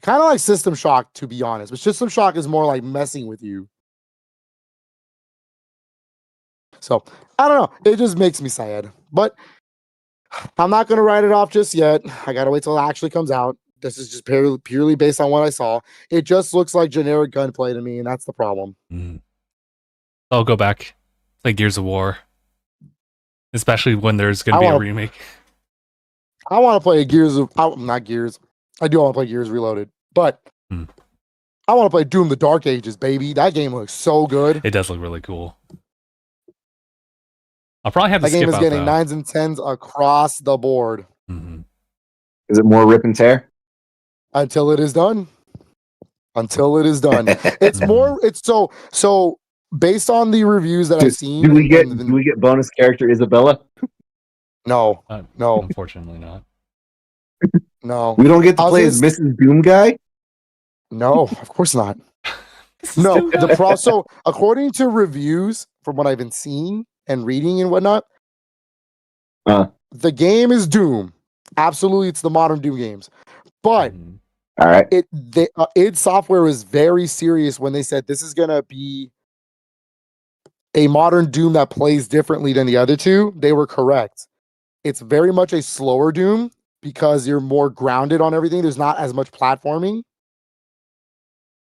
kind of like System Shock, to be honest. But System Shock is more like messing with you. So I don't know. It just makes me sad. But I'm not going to write it off just yet. I got to wait till it actually comes out. This is just purely based on what I saw. It just looks like generic gunplay to me, and that's the problem. I'll go back, play Gears of War. Especially when there's going to be a remake. I want to play not Gears. I do want to play Gears Reloaded. But I want to play Doom the Dark Ages, baby. That game looks so good. It does look really cool. I'll probably have to skip out. That game is getting 9s and 10s across the board. Mm-hmm. Is it more rip and tear? Until it is done. It's more. It's so based on the reviews that I've seen. Do we get bonus character Isabella? No. Unfortunately not. No. We don't get to play as Mrs. Doom guy? No, of course not. No. So according to reviews, from what I've been seeing and reading and whatnot, the game is Doom. Absolutely, it's the modern Doom games. But all right, id Software was very serious when they said this is gonna be a modern Doom that plays differently than the other two. They were correct. It's very much a slower Doom because you're more grounded on everything. There's not as much platforming.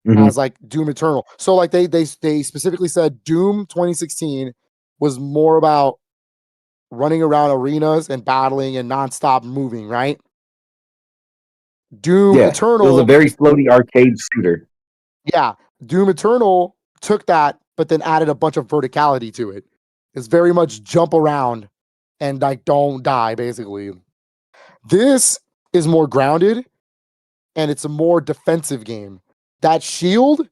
as like Doom Eternal. So like they specifically said Doom 2016 was more about running around arenas and battling and nonstop moving, right? Doom Eternal, it was a very floaty arcade shooter. Yeah, Doom Eternal took that, but then added a bunch of verticality to it. It's very much jump around and like don't die, basically. This is more grounded and it's a more defensive game. That shield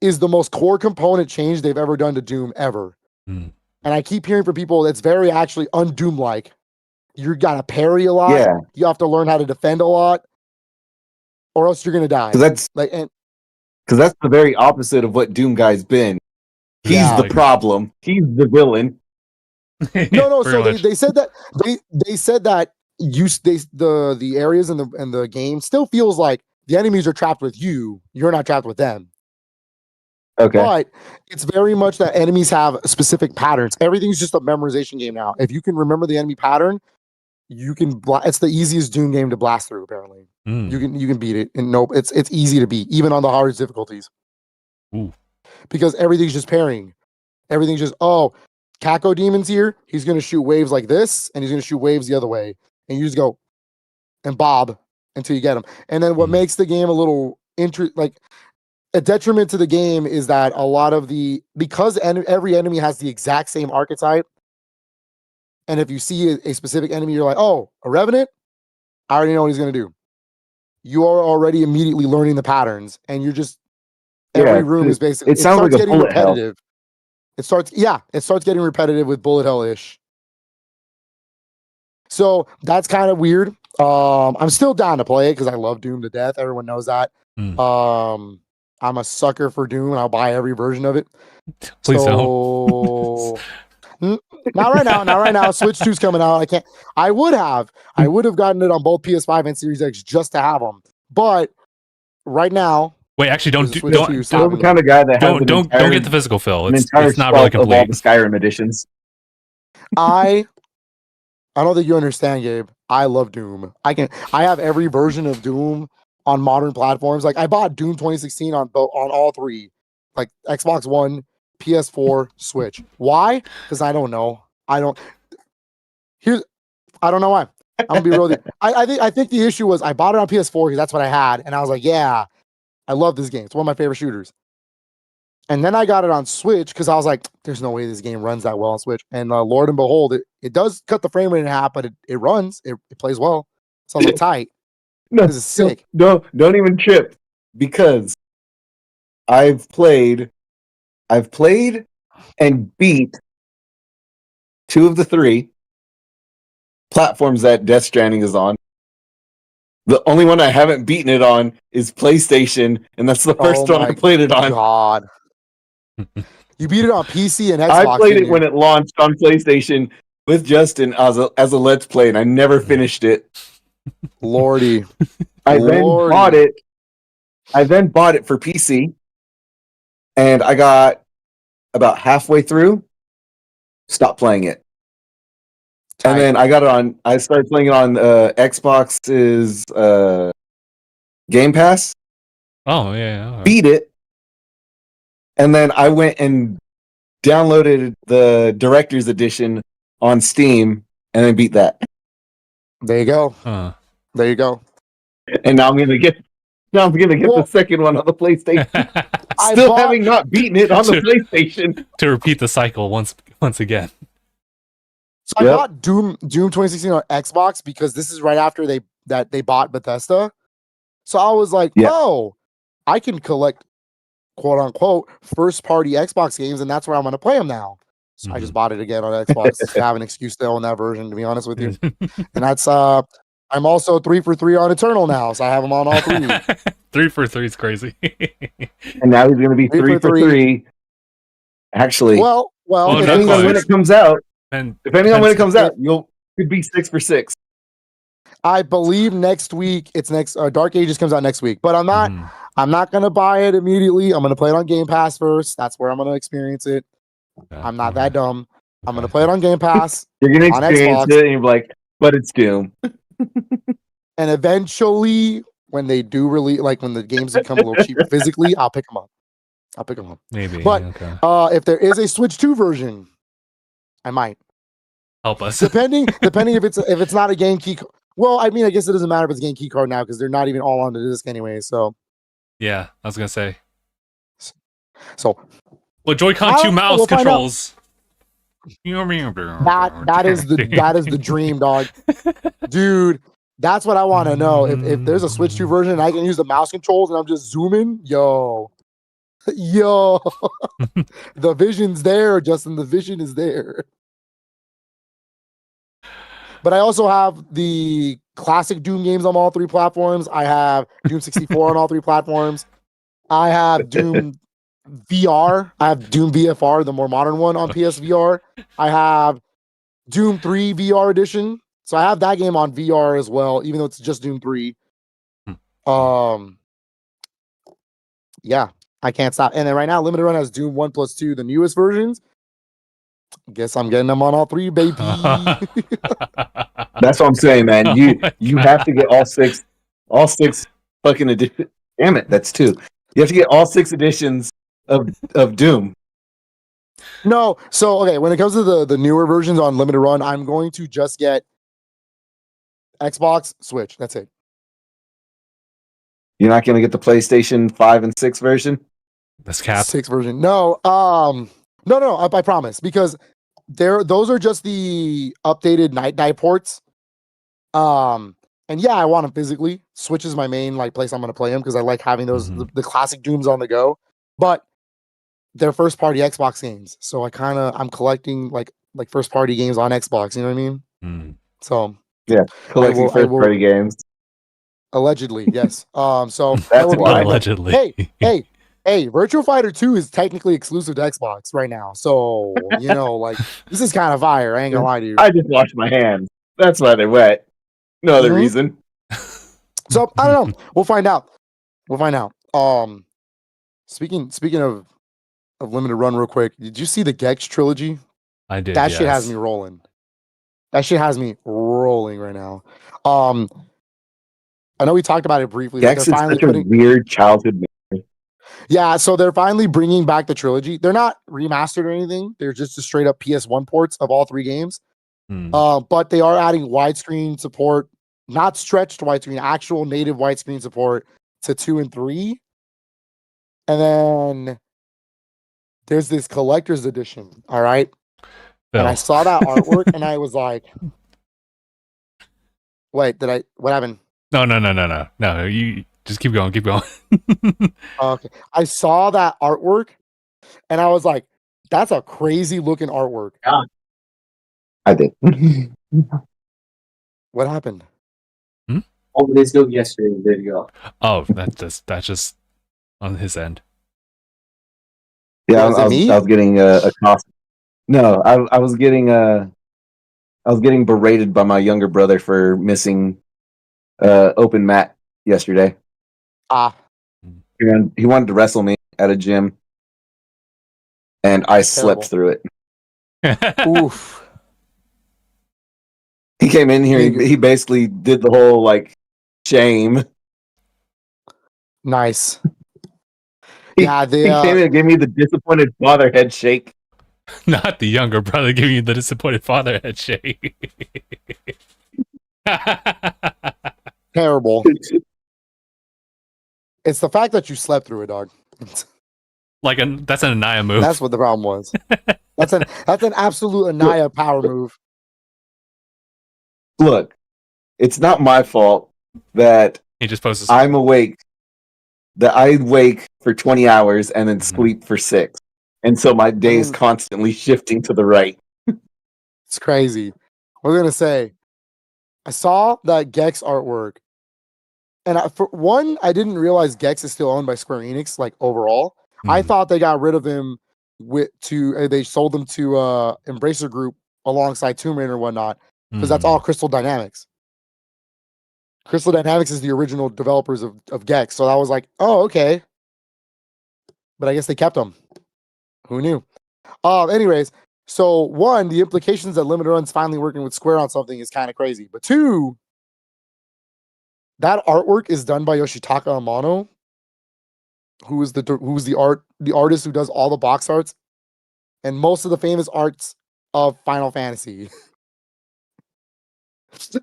is the most core component change they've ever done to Doom ever. And I keep hearing from people that's very actually un-Doom like. You gotta parry a lot. Yeah. You have to learn how to defend a lot, or else you're gonna die. Because that's the very opposite of what Doom Guy's been. He's the problem. He's the villain. No. So they said that they said that the areas in the game still feels like the enemies are trapped with you. You're not trapped with them. Okay. But it's very much that enemies have specific patterns. Everything's just a memorization game now. If you can remember the enemy pattern, you can. It's the easiest Doom game to blast through. Apparently, you can beat it. And nope, it's easy to beat, even on the hardest difficulties. Ooh. Because everything's just parrying. Everything's just Kako Demon's here. He's gonna shoot waves like this, and he's gonna shoot waves the other way, and you just go and bob until you get him. And then what makes the game a little a detriment to the game is that a lot of because every enemy has the exact same archetype, and if you see a specific enemy, you're like, oh, a Revenant? I already know what he's going to do. You are already immediately learning the patterns, and you're just every room is basically. It sounds like a bullet repetitive. It starts getting repetitive with bullet hell-ish. So that's kind of weird. I'm still down to play it because I love Doom to death. Everyone knows that. I'm a sucker for Doom, and I'll buy every version of it. Please don't. Not right now. Not right now. Switch 2's coming out. I can't. I would have gotten it on both PS5 and Series X just to have them. But right now, wait, actually, don't I'm the kind of guy that don't get the physical fill. It's not really complete. Of all the Skyrim editions. I don't think you understand, Gabe. I love Doom. I have every version of Doom on modern platforms. Like I bought Doom 2016 on all three, like Xbox One, PS4, Switch. Why? Because I don't know. I don't know why. I'm gonna be real. I think the issue was I bought it on PS4 because that's what I had, and I was like, yeah, I love this game. It's one of my favorite shooters. And then I got it on Switch because I was like, there's no way this game runs that well on Switch. And Lord and behold, it does cut the frame rate in half, but it runs. It plays well. So I was like, tight. No, this is sick. Don't even trip, because I've played and beat 2 of the 3 platforms that Death Stranding is on. The only one I haven't beaten it on is PlayStation, and that's the first one I played it on. God. You beat it on PC and Xbox. I played it when it launched on PlayStation with Justin as a Let's Play, and I never finished it. Lordy. I then bought it for PC, and I got about halfway through, stopped playing it. And then I started playing it on Xbox's Game Pass. Oh, yeah. Beat it. And then I went and downloaded the Director's Edition on Steam and then beat that. There you go. Huh. There you go. And now I'm gonna get the second one on the PlayStation. Having not beaten it on the PlayStation. To repeat the cycle once again. So I bought Doom 2016 on Xbox because this is right after they bought Bethesda. So I was like, oh, I can collect quote unquote first party Xbox games, and that's where I'm going to play them now. So I just bought it again on Xbox to have an excuse to own that version, to be honest with you. And that's I'm also 3 for 3 on Eternal now, so I have them on all 3. 3 for 3 is crazy. And now he's going to be 3 for 3. Actually, well, depending on when it comes out. Depending on when it comes out, could be 6 for 6. I believe next week Dark Ages comes out next week, but I'm not gonna buy it immediately. I'm gonna play it on Game Pass first. That's where I'm gonna experience it. Okay. I'm not that dumb. I'm gonna play it on Game Pass. You're gonna experience it, and you're like, but it's Doom. And eventually, when they do really like when the games become a little cheap physically, I'll pick them up. Maybe. But okay. If there is a Switch 2 version, I might. Help us. Depending if it's not a game key. Well, I mean, I guess it doesn't matter if it's a game key card now because they're not even all on the disc anyway. So Yeah, I was gonna say. So well, Joy-Con 2 mouse we'll controls. That is the dream, dog. Dude, that's what I want to know. If there's a Switch 2 version and I can use the mouse controls and I'm just zooming, yo. The vision's there, Justin. The vision is there. But I also have the classic Doom games on all 3 platforms. I have Doom 64 on all 3 platforms. I have Doom VR. I have Doom VFR, the more modern one on PSVR. I have Doom 3 VR edition. So I have that game on VR as well, even though it's just Doom 3. Yeah, I can't stop. And then right now, Limited Run has Doom 1+2, the newest versions. Guess I'm getting them on all 3, baby. That's what I'm saying, man. You have to get all six fucking editions. Damn it, that's 2. You have to get all 6 editions of Doom. No, so okay, when it comes to the newer versions on Limited Run, I'm going to just get Xbox, Switch. That's it. You're not going to get the PlayStation 5 and 6 version? That's cap. 6 version. No, no, I promise, because those are just the updated night ports. And yeah, I want them physically. Switch is my main place I'm going to play them because I like having those the classic Dooms on the go. But they're first party Xbox games, so I'm collecting like first party games on Xbox. You know what I mean? So yeah, collecting first party games. Allegedly, yes. So that's why. Allegedly. Hey, Virtua Fighter 2 is technically exclusive to Xbox right now. So, this is kind of fire. I ain't gonna lie to you. I just washed my hands. That's why they're wet. No other reason. So, I don't know. We'll find out. Speaking of Limited Run real quick, did you see the Gex Trilogy? I did. That shit has me rolling. That shit has me rolling right now. I know we talked about it briefly. Gex is such a weird childhood memory. Yeah, so they're finally bringing back the trilogy. They're not remastered or anything. They're just the straight up PS1 ports of all 3 games. But they are adding widescreen support, not stretched widescreen, actual native widescreen support to 2 and 3. And then there's this collector's edition. All right. Bill. And I saw that artwork and I was like, wait, what happened? No, you just keep going. Okay. I saw that artwork and I was like, that's a crazy looking artwork. Yeah. I did. What happened? Oh, they still yesterday. There you go. Oh, that's just on his end. Yeah, I was getting a cost. No, I was getting berated by my younger brother for missing open mat yesterday. And he wanted to wrestle me at a gym, and I slept through it. Oof. He came in here. He basically did the whole shame. Nice. He came in and gave me the disappointed father head shake. Not the younger brother giving you the disappointed father head shake. Terrible. It's the fact that you slept through it, dog. That's an Aniyah move. That's what the problem was. That's an absolute Aniyah power move. Look, it's not my fault that he just posts. I'm awake. That I wake for 20 hours and then sleep for 6, and so my day is constantly shifting to the right. It's crazy. What was I gonna say? I saw that Gex artwork, and for one, I didn't realize Gex is still owned by Square Enix. Overall, I thought they got rid of him they sold them to Embracer Group alongside Tomb Raider and whatnot. Because that's all Crystal Dynamics. Crystal Dynamics is the original developers of Gex. So I was like, oh, okay. But I guess they kept them. Who knew? Anyways, so one, the implications that Limited Run's finally working with Square on something is kind of crazy. But 2, That artwork is done by Yoshitaka Amano, who's the artist who does all the box arts and most of the famous arts of Final Fantasy.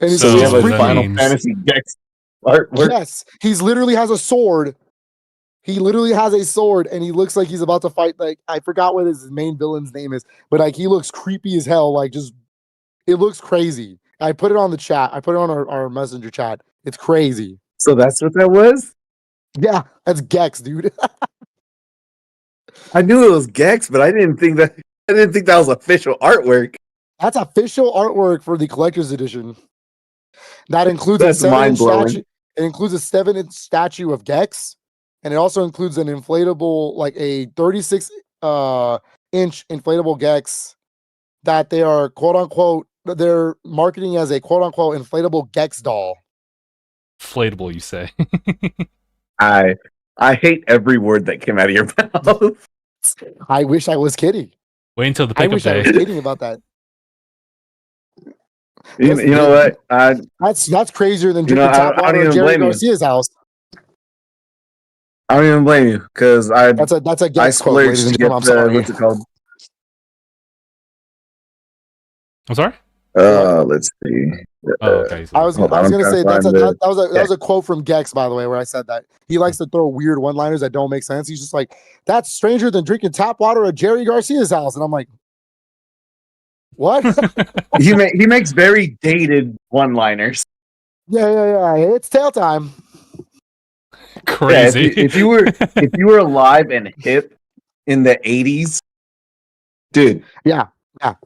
And So we have So a that Final means- Fantasy Gex artwork. Yes, he's literally has a sword. He literally has a sword, and he looks like he's about to fight. Like, I forgot what his main villain's name is, but like he looks creepy as hell. Like, just it looks crazy. I put it on the chat. I put it on our messenger chat. It's crazy. So that's what that was? Yeah, that's Gex, dude. I knew it was Gex, but I didn't think that was official artwork. That's official artwork for the collector's edition. That includes That's a 7-inch mind-blowing. statue. It includes a 7-inch statue of Gex, and it also includes an inflatable, like a 36 inch inflatable Gex that they are quote unquote they're marketing as a quote unquote inflatable Gex doll. Inflatable, you say? I hate every word that came out of your mouth. I wish I was kidding. Wait until the I pickup wish I day. was kidding about that. You know what? That's crazier than You know, drinking tap I don't water at even Jerry blame you. Garcia's house. I don't even blame you because That's a I Gex quote, ladies splurged and to get gentlemen. I'm sorry. what's it called? I'm sorry? Let's see. Oh, okay. I was Hold on, gonna I'm trying say to that find was a quote from Gex, by the way, where I said that he likes to throw weird one-liners that don't make sense. He's just like, "That's stranger than drinking tap water at Jerry Garcia's house," and I'm like, "What?" he makes very dated one-liners. yeah. It's tail time. Crazy. Yeah, if you were alive and hip in the 80s, dude. Yeah.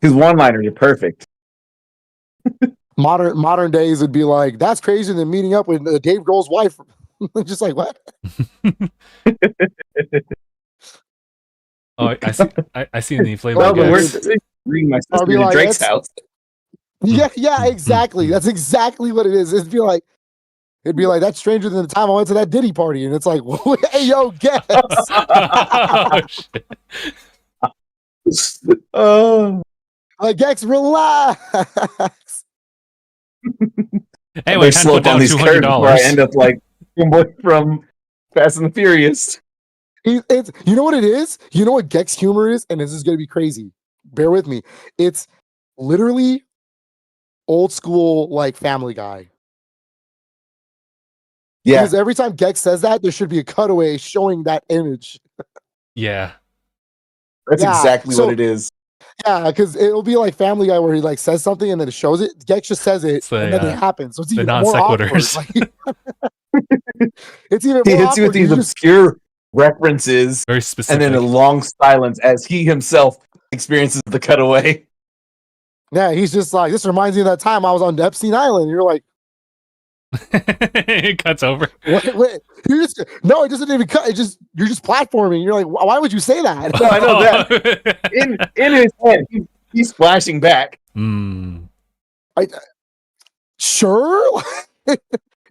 His one-liners are perfect. Modern days would be like, "That's crazier than meeting up with Dave Grohl's wife." Just like what? Oh, I see. I see the inflatable. Well, the Gex. worst is bring my I'll sister be to like, Drake's that's- house. Yeah, exactly. That's exactly what it is. It'd be like that's stranger than the time I went to that Diddy party, and it's like, hey, yo, Gex. Oh, shit. Oh, Like, Gex, relax. Anyway, I time to slow put up down on these curves before I end $200. up like from Fast and the Furious. It's you know what it is? You know what Gex humor is? And this is gonna be crazy. Bear with me. It's literally old school like Family Guy. Yeah, Because every time Gex says that, there should be a cutaway showing that image. Yeah. that's Yeah, exactly so- what it is. Yeah, because it'll be like Family Guy where he like says something and then it shows it. Gex just says it It's the, and then it happens. So it's the even non more awkward. sequiturs. Like, it's even He more hits you with awkward. these You just- obscure references Very and specific. then a long silence as he himself experiences the cutaway. yeah, he's just like, this reminds me of that time I was on Epstein Island. And you're like, It cuts over. wait, you just no, it doesn't even cut. It just you're just platforming. You're like, why would you say that? No, I know that. In his head, he's flashing back. Mm. Sure,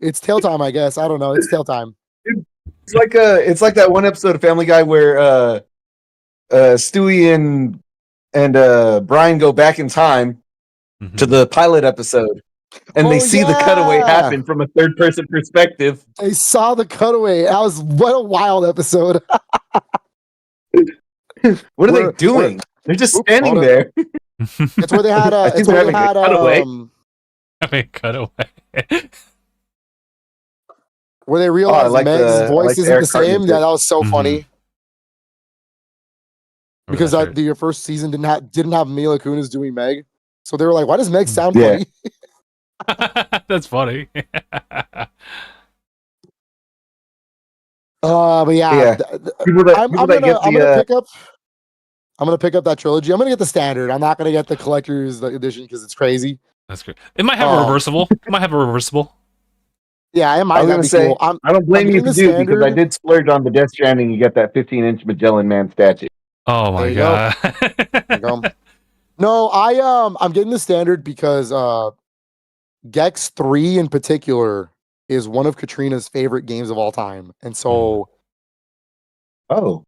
it's tail time. I guess I don't know. It's tail time. It's like that one episode of Family Guy where Stewie and Brian go back in time Mhm. to the pilot episode, and they Oh, see the cutaway yeah. happen from a third person perspective. They saw the cutaway. That was what a wild episode. What are Where- they doing? They're just Oops, standing hold there. It's where they had. I think It's they're where they having a had. cutaway. Having a cutaway. Where they realized like Meg's the- I voice like the isn't Eric the same. Cartman Yeah, bit. that was so Mhm. funny because Remember that your first season didn't have Mila Kunis doing Meg, so they were like, "Why does Meg sound Yeah. funny?" shirt. That's funny. But yeah, Yeah. People that, I'm people that gonna get the pick up. I'm gonna pick up that trilogy. I'm gonna get the standard. I'm not gonna get the collector's edition because it's crazy. That's good. It might have a Oh. reversible. It might have a reversible. Yeah, it I might was not gonna be say, cool. I don't blame I'm you if getting you the do because I standard. did splurge on the Death Stranding. You get that 15-inch Magellan Man statue. Oh my There you go. god. There you go. No, I'm getting the standard because Gex 3 in particular is one of Katrina's favorite games of all time. And so Oh,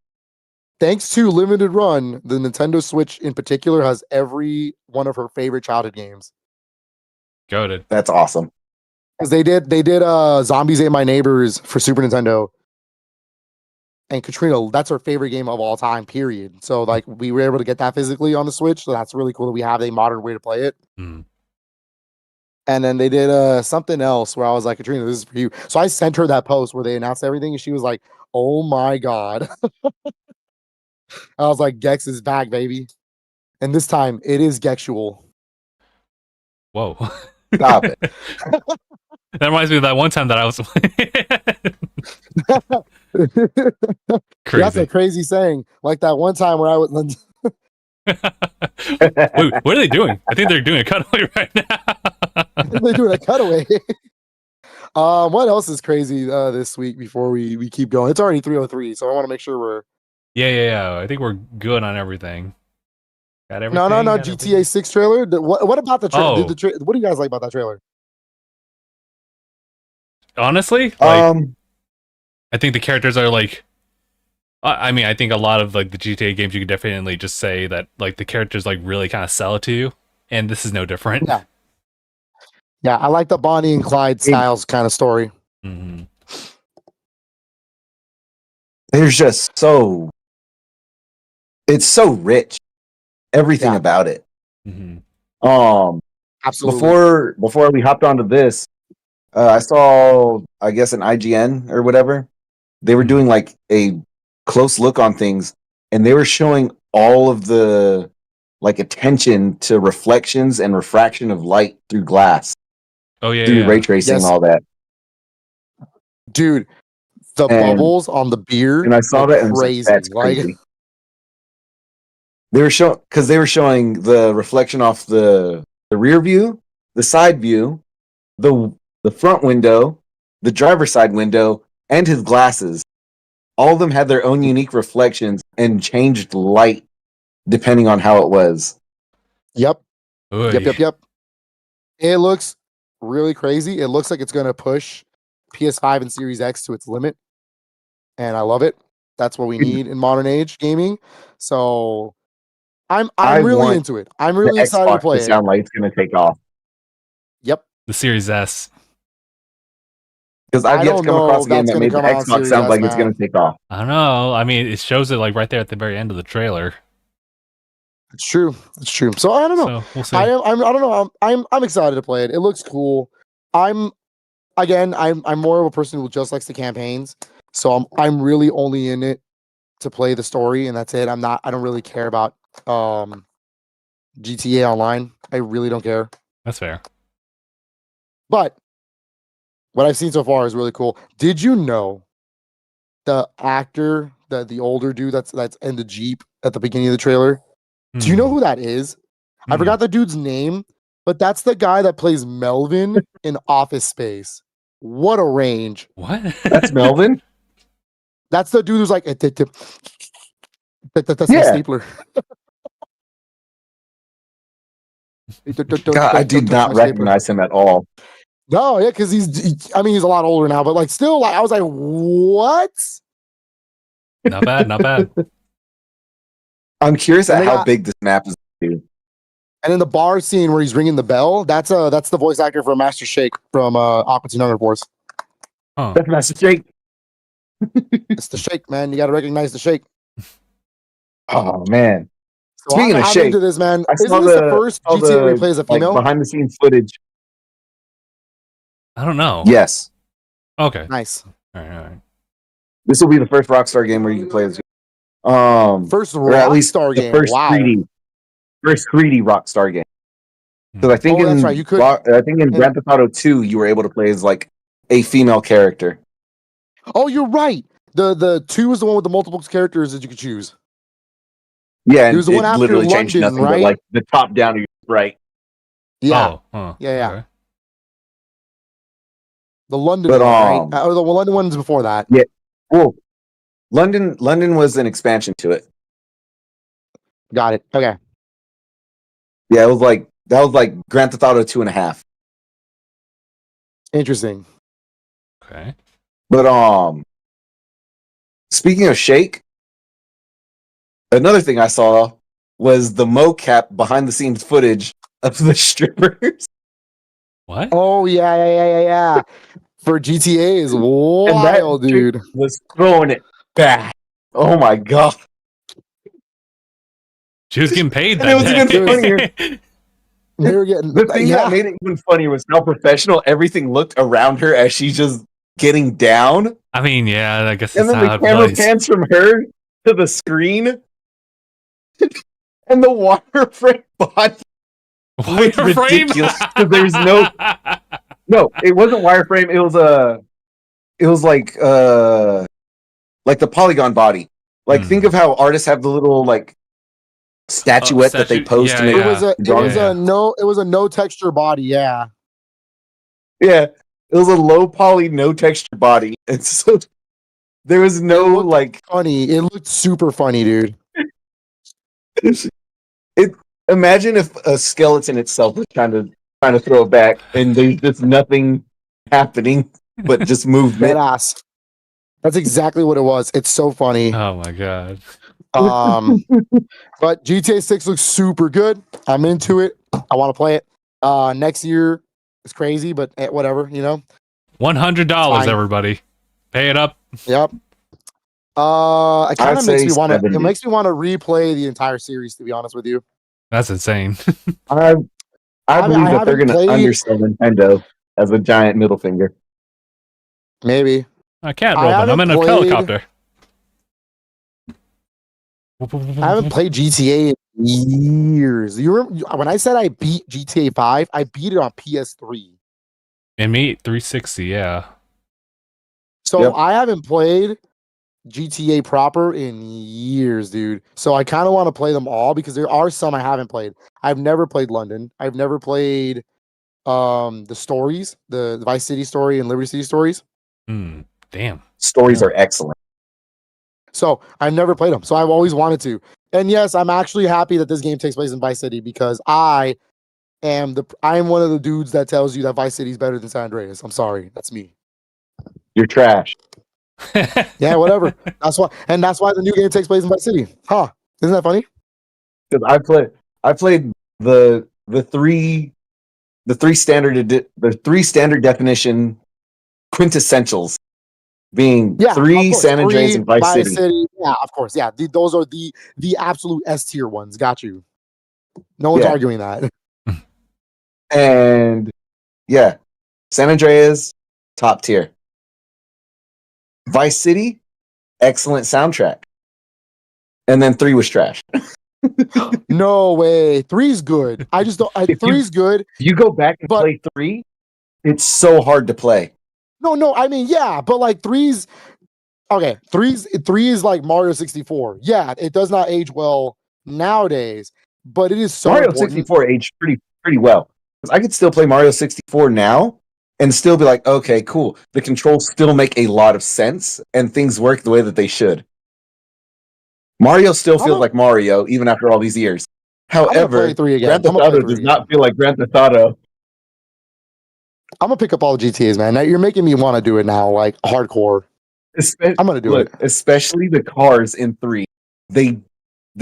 thanks to Limited Run, the Nintendo Switch in particular has every one of her favorite childhood games. Goated. that's awesome. Because they did Zombies Ate My Neighbors for Super Nintendo. And Katrina, that's her favorite game of all time, period. So like we were able to get that physically on the Switch. So that's really cool that we have a modern way to play it. Mm. And then they did something else where I was like, Katrina, this is for you. So I sent her that post where they announced everything, and she was like, oh my God. I was like, Gex is back, baby. And this time it is Gexual. Whoa. Stop it. That reminds me of that one time that I was crazy. That's a crazy saying. Like that one time where I was. Wait, what are they doing? I think they're doing a cutaway right now. They're doing a cutaway. What else is crazy this week before we keep going? It's already 3:03, so I want to make sure we're. Yeah. I think we're good on everything. Got everything. No. got GTA everything? 6 trailer. What about the trailer? Oh. What do you guys like about that trailer? Honestly, like, I think the characters are like. I mean, I think a lot of like the GTA games, you could definitely just say that like the characters like really kind of sell it to you, and this is no different. Yeah, I like the Bonnie and Clyde styles kind of story. Mm-hmm. There's just it's so rich. Everything about it. Mm-hmm. Absolutely. Before we hopped onto this, I saw, I guess, an IGN or whatever. They were doing like a close look on things, and they were showing all of the like attention to reflections and refraction of light through glass. Oh yeah, through ray tracing and all that. Dude, the bubbles on the beer. And I saw that and crazy. That's crazy. They were showing the reflection off the rear view, the side view, the front window, the driver's side window, and his glasses. All of them had their own unique reflections and changed light depending on how it was. Yep. Oy. Yep. It looks really crazy. It looks like it's going to push PS5 and Series X to its limit. And I love it. That's what we need in modern age gaming. So I'm really into it. I'm really excited to play it. Sound like it's going to take off. Yep. The Series S. Because I've yet to come across a game that made the Xbox sound like it's going to take off. I don't know. I mean, it shows it like right there at the very end of the trailer. It's true. So I don't know. So we'll see. I don't know. I'm excited to play it. It looks cool. I'm more of a person who just likes the campaigns. So I'm really only in it to play the story, and that's it. I don't really care about GTA Online. I really don't care. That's fair. But what I've seen so far is really cool. Did you know the actor, the older dude that's in the Jeep at the beginning of the trailer? Do you know who that is? I forgot the dude's name, but that's the guy that plays Melvin in Office Space. What a range. What? That's Melvin? That's the dude who's like, that's the stapler. God, I did not recognize him at all. No, yeah, because he's a lot older now, but like still, like I was like, what? Not bad. I'm curious at how big this map is. Dude. And in the bar scene where he's ringing the bell, that's the voice actor for Master Shake from Aqua Teen Hunger Force. Huh. That's Master Shake. It's the Shake, man. You got to recognize the Shake. Oh man! So Speaking of I'm Shake, into this, man. Isn't this the first GTA where he plays a female? Behind the scenes footage. I don't know. Yes. Okay. Nice. All right. This will be the first Rockstar game where you can play as. First or at least Rockstar game. First wow. 3D Rockstar game. Because I think that's right. You could. I think in Grand Theft Auto 2 you were able to play as like a female character. Oh, you're right. The 2 is the one with the multiple characters that you could choose. Yeah, and it was the one after literally London, changed nothing right? but like the top down to your right. Yeah. Oh, yeah. Okay. The London one, right? Or the London one's before that. Yeah. Well, London was an expansion to it. Got it. Okay. Yeah, that was like Grand Theft Auto 2.5. Interesting. Okay. But speaking of Shake, another thing I saw was the mocap behind the scenes footage of the strippers. What? Oh yeah. For GTA is And wild, that dude. was throwing it back. Oh my god! She was getting paid And that it was day. even funnier. They were getting The thing that made it even funnier was how professional everything looked around her as she's just getting down. I mean, yeah, I guess And that's then how the it camera plays. pans from her to the screen. And the wireframe body looked Wireframe? ridiculous. 'Cause there's no, it wasn't wireframe. It was like the polygon body. Like think of how artists have the little like statuette that they post yeah, to make. it was yeah. a no texture body, yeah. Yeah, it was a low poly, no texture body, and so there was no like funny. It looked super funny, dude. it. Imagine if a skeleton itself was trying to throw it back, and there's just nothing happening but just movement. Badass. That's exactly what it was. It's so funny. Oh my god. But GTA 6 looks super good. I'm into it. I want to play it. Next year is crazy, but whatever, you know. $100, Fine. everybody. Pay it up. Yep. It kind of makes me want to. 70. It makes me want to replay the entire series. To be honest with you, That's insane. I believe that they're going to played- undersell Nintendo as a giant middle finger. maybe. I can't, I Robin. I'm in haven't a played- helicopter. I haven't played GTA in years. You remember when I said I beat GTA 5? I beat it on PS3. And me, 360, yeah. So Yep. I haven't played GTA proper in years, dude. So I kind of want to play them all because there are some I haven't played. I've never played London. I've never played the stories, the Vice City story and Liberty City stories. Damn. Stories are excellent. So I've never played them. So I've always wanted to. And yes, I'm actually happy that this game takes place in Vice City because I am one of the dudes that tells you that Vice City is better than San Andreas. I'm sorry, that's me. You're trash. Yeah, whatever. That's why the new game takes place in Vice City. Huh? Isn't that funny? Because I played the three standard definition quintessentials being Yeah, three of course. San Andreas and Vice City. Yeah, of course. Yeah, those are the absolute S tier ones. Got you. No one's Yeah. arguing that. And yeah, San Andreas, top tier. Vice City, excellent soundtrack. And then 3 was trash. No way. 3's good. I just don't. If 3's good. You go back and But- play 3, it's so hard to play. No. I mean, yeah, but like 3's. Okay, 3 is like Mario 64. Yeah, it does not age well nowadays, but it is so Mario important. 64 aged pretty well. 'Cause I could still play Mario 64 now and still be like, okay, cool. The controls still make a lot of sense and things work the way that they should. Mario still feels like Mario even after all these years. However, play 3 again. Grand Theft I'm gonna play Auto 3 does not feel like Grand Theft Auto. I'm gonna pick up all the GTAs, man. Now you're making me want to do it now, like hardcore. I'm gonna do it. Especially the cars in 3. They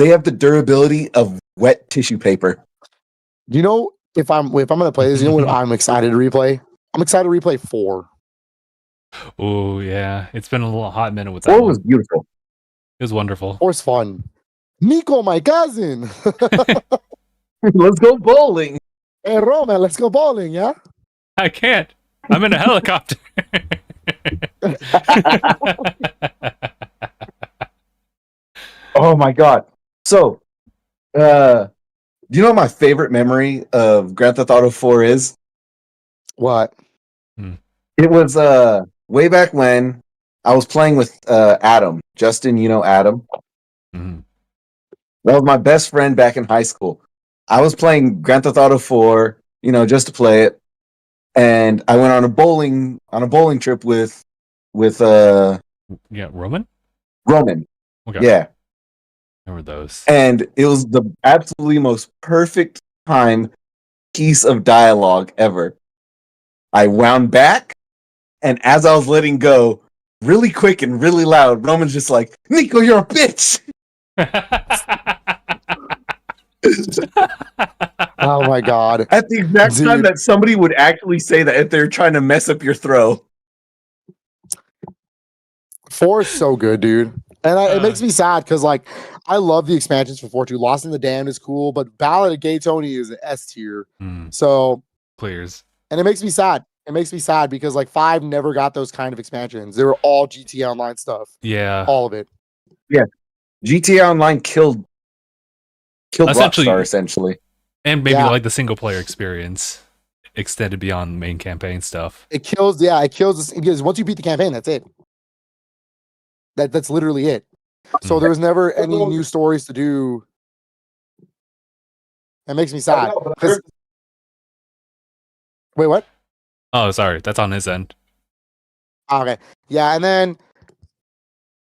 have the durability of wet tissue paper. You know, if I'm gonna play this, you know what I'm excited to replay? I'm excited to replay 4. Oh, yeah. It's been a little hot minute with that 4 one. was beautiful. It was wonderful. 4's fun. Nico, my cousin. Let's go bowling. Hey Roman, let's go bowling, yeah? I can't. I'm in a helicopter. Oh my god. So, do you know what my favorite memory of Grand Theft Auto 4 is? What? It was way back when I was playing with Adam. Justin, you know Adam. Mhm. That was my best friend back in high school. I was playing Grand Theft Auto 4, just to play it. And I went on a bowling trip with Yeah, Roman? Roman. Okay. Yeah. Remember those. And it was the absolutely most perfect piece of dialogue ever. I wound back, and as I was letting go, really quick and really loud, Roman's just like, Nico, you're a bitch. Oh my god. At the exact time Dude. that somebody would actually say that if they're trying to mess up your throw. 4 is so good, dude. And it makes me sad because, like, I love the expansions for 4-2. Lost in the Damned is cool, but Ballad of Gay Tony is an S tier. So Clears. And it makes me sad. It makes me sad because, like, 5 never got those kind of expansions. They were all GTA Online stuff. Yeah. All of it. Yeah. GTA Online killed Rockstar, essentially. And maybe like the single player experience extended beyond main campaign stuff. It kills this because once you beat the campaign, that's it. That's literally it. So there was never any new stories to do. That makes me sad. Wait, what? Oh, sorry. That's on his end. Okay. Yeah, and then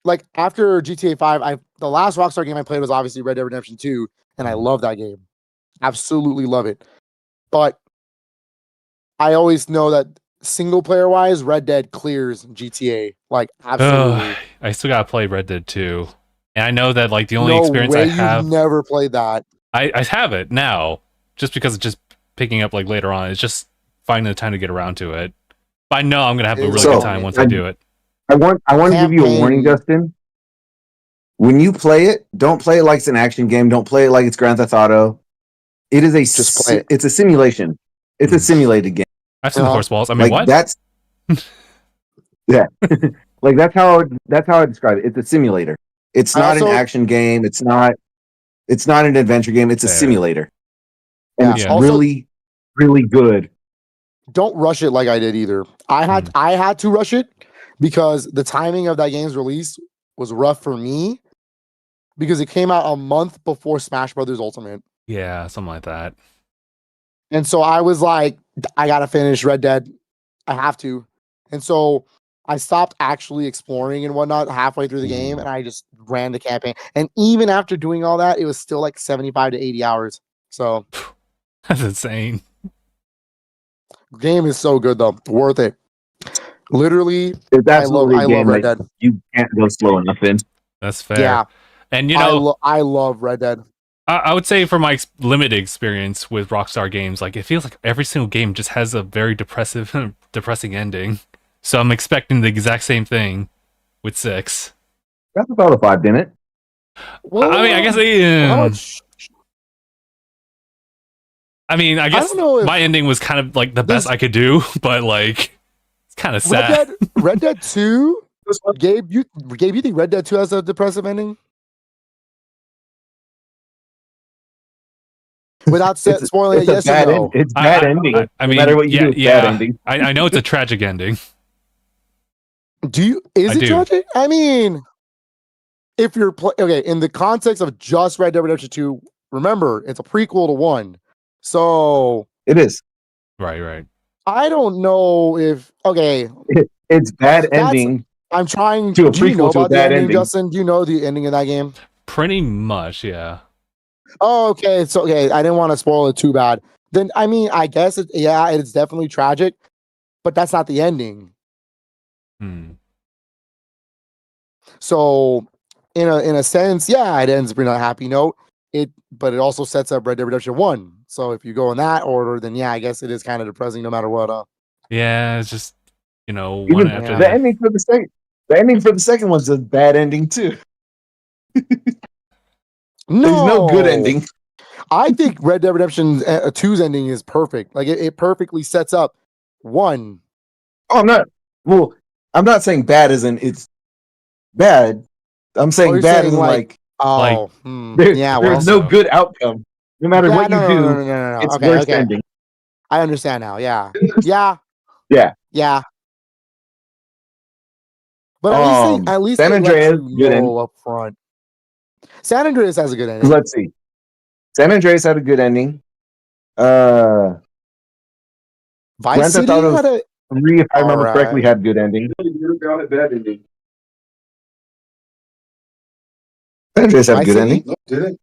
like after GTA 5, the last Rockstar game I played was obviously Red Dead Redemption 2, and I love that game. Absolutely love it. But I always know that single player wise, Red Dead clears GTA. Like absolutely. I still gotta play Red Dead 2. And I know that like the only experience I have. You've never played that. I have it now. Just because it's just picking up like later on. It's just finding the time to get around to it. But I know I'm gonna have a really good time once I do it. I want to give you a warning, Justin. When you play it, don't play it like it's an action game. Don't play it like it's Grand Theft Auto. It is it's a simulation. It's a simulated game. I've seen the horse balls. I mean, what? That's yeah. Like that's how I describe it. It's a simulator. It's not an action game. It's not an adventure game. It's a simulator. And it's really, really good. Don't rush it like I did either. I had to rush it because the timing of that game's release was rough for me because it came out a month before Smash Brothers Ultimate. Yeah, something like that. And so I was like, I gotta finish Red Dead. I have to. And so I stopped actually exploring and whatnot halfway through the game, and I just ran the campaign. And even after doing all that, it was still like 75 to 80 hours. So that's insane. Game is so good though, worth it. Literally, I love Red Dead. You can't go slow enough in. That's fair. Yeah, and you know, I love Red Dead. I would say from my limited experience with Rockstar games, like it feels like every single game just has a very depressing ending. So I'm expecting the exact same thing with 6. That's about a 5, didn't it? Well, I mean, I guess. I guess my ending was kind of like the best I could do, but like it's kind of sad. Red Dead 2. Gabe, you think Red Dead 2 has a depressive ending? Without spoiling it, yes or no? It's bad ending. I mean, no matter what you do, it's bad ending. I know it's a tragic ending. Is it tragic? I mean, if you're in the context of just Red Dead Redemption 2, remember it's a prequel to 1, so it is. Right. I don't know if it's bad ending. I'm trying to a prequel to a bad ending. Justin, do you know the ending of that game? Pretty much, yeah. Oh, okay. It's okay. I didn't want to spoil it too bad. Then I mean, I guess it's definitely tragic, but that's not the ending. So, in a sense, yeah, it ends on a happy note. But it also sets up Red Dead Redemption 1. So if you go in that order, then yeah, I guess it is kind of depressing no matter what. Yeah, it's just one after the ending for the second one's a bad ending too. No. There's no good ending. I think Red Dead Redemption 2's ending is perfect. Like it perfectly sets up 1. Oh, I'm not saying bad as in it's bad. I'm saying bad as in there's no good outcome. No matter what you do, it's worst ending. I understand now. Yeah. But at least San Andreas good ending up front. San Andreas has a good ending. Let's see. San Andreas had a good ending. Vice City had a 3, if I remember correctly, had good ending. Got a bad ending. San Andreas had a good ending. Did it?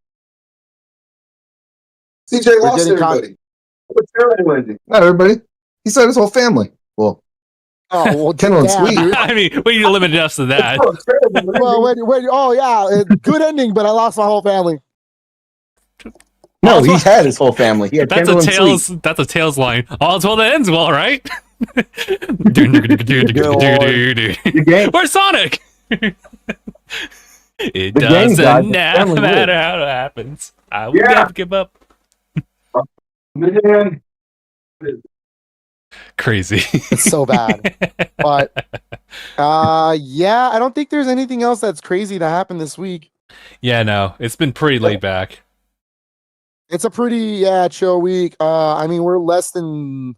CJ lost everybody. What's terrible ending? Not everybody. He said his whole family. Well, Kendall and Sweet. I mean, we need to limit us to that. Well, good ending, but I lost my whole family. No, All's he well- had his whole family. He had That's a Kendall and tails. Sweet. That's a tails line. All's well that ends well, right? The gang, Where's Sonic? It the gang died. doesn't The family matter lived. how it happens. I will Yeah. never give up. Man. Crazy. It's so bad. But yeah, I don't think there's anything else that's crazy that happened this week. Yeah, no, it's been pretty laid back. It's a pretty chill week. I mean, we're less than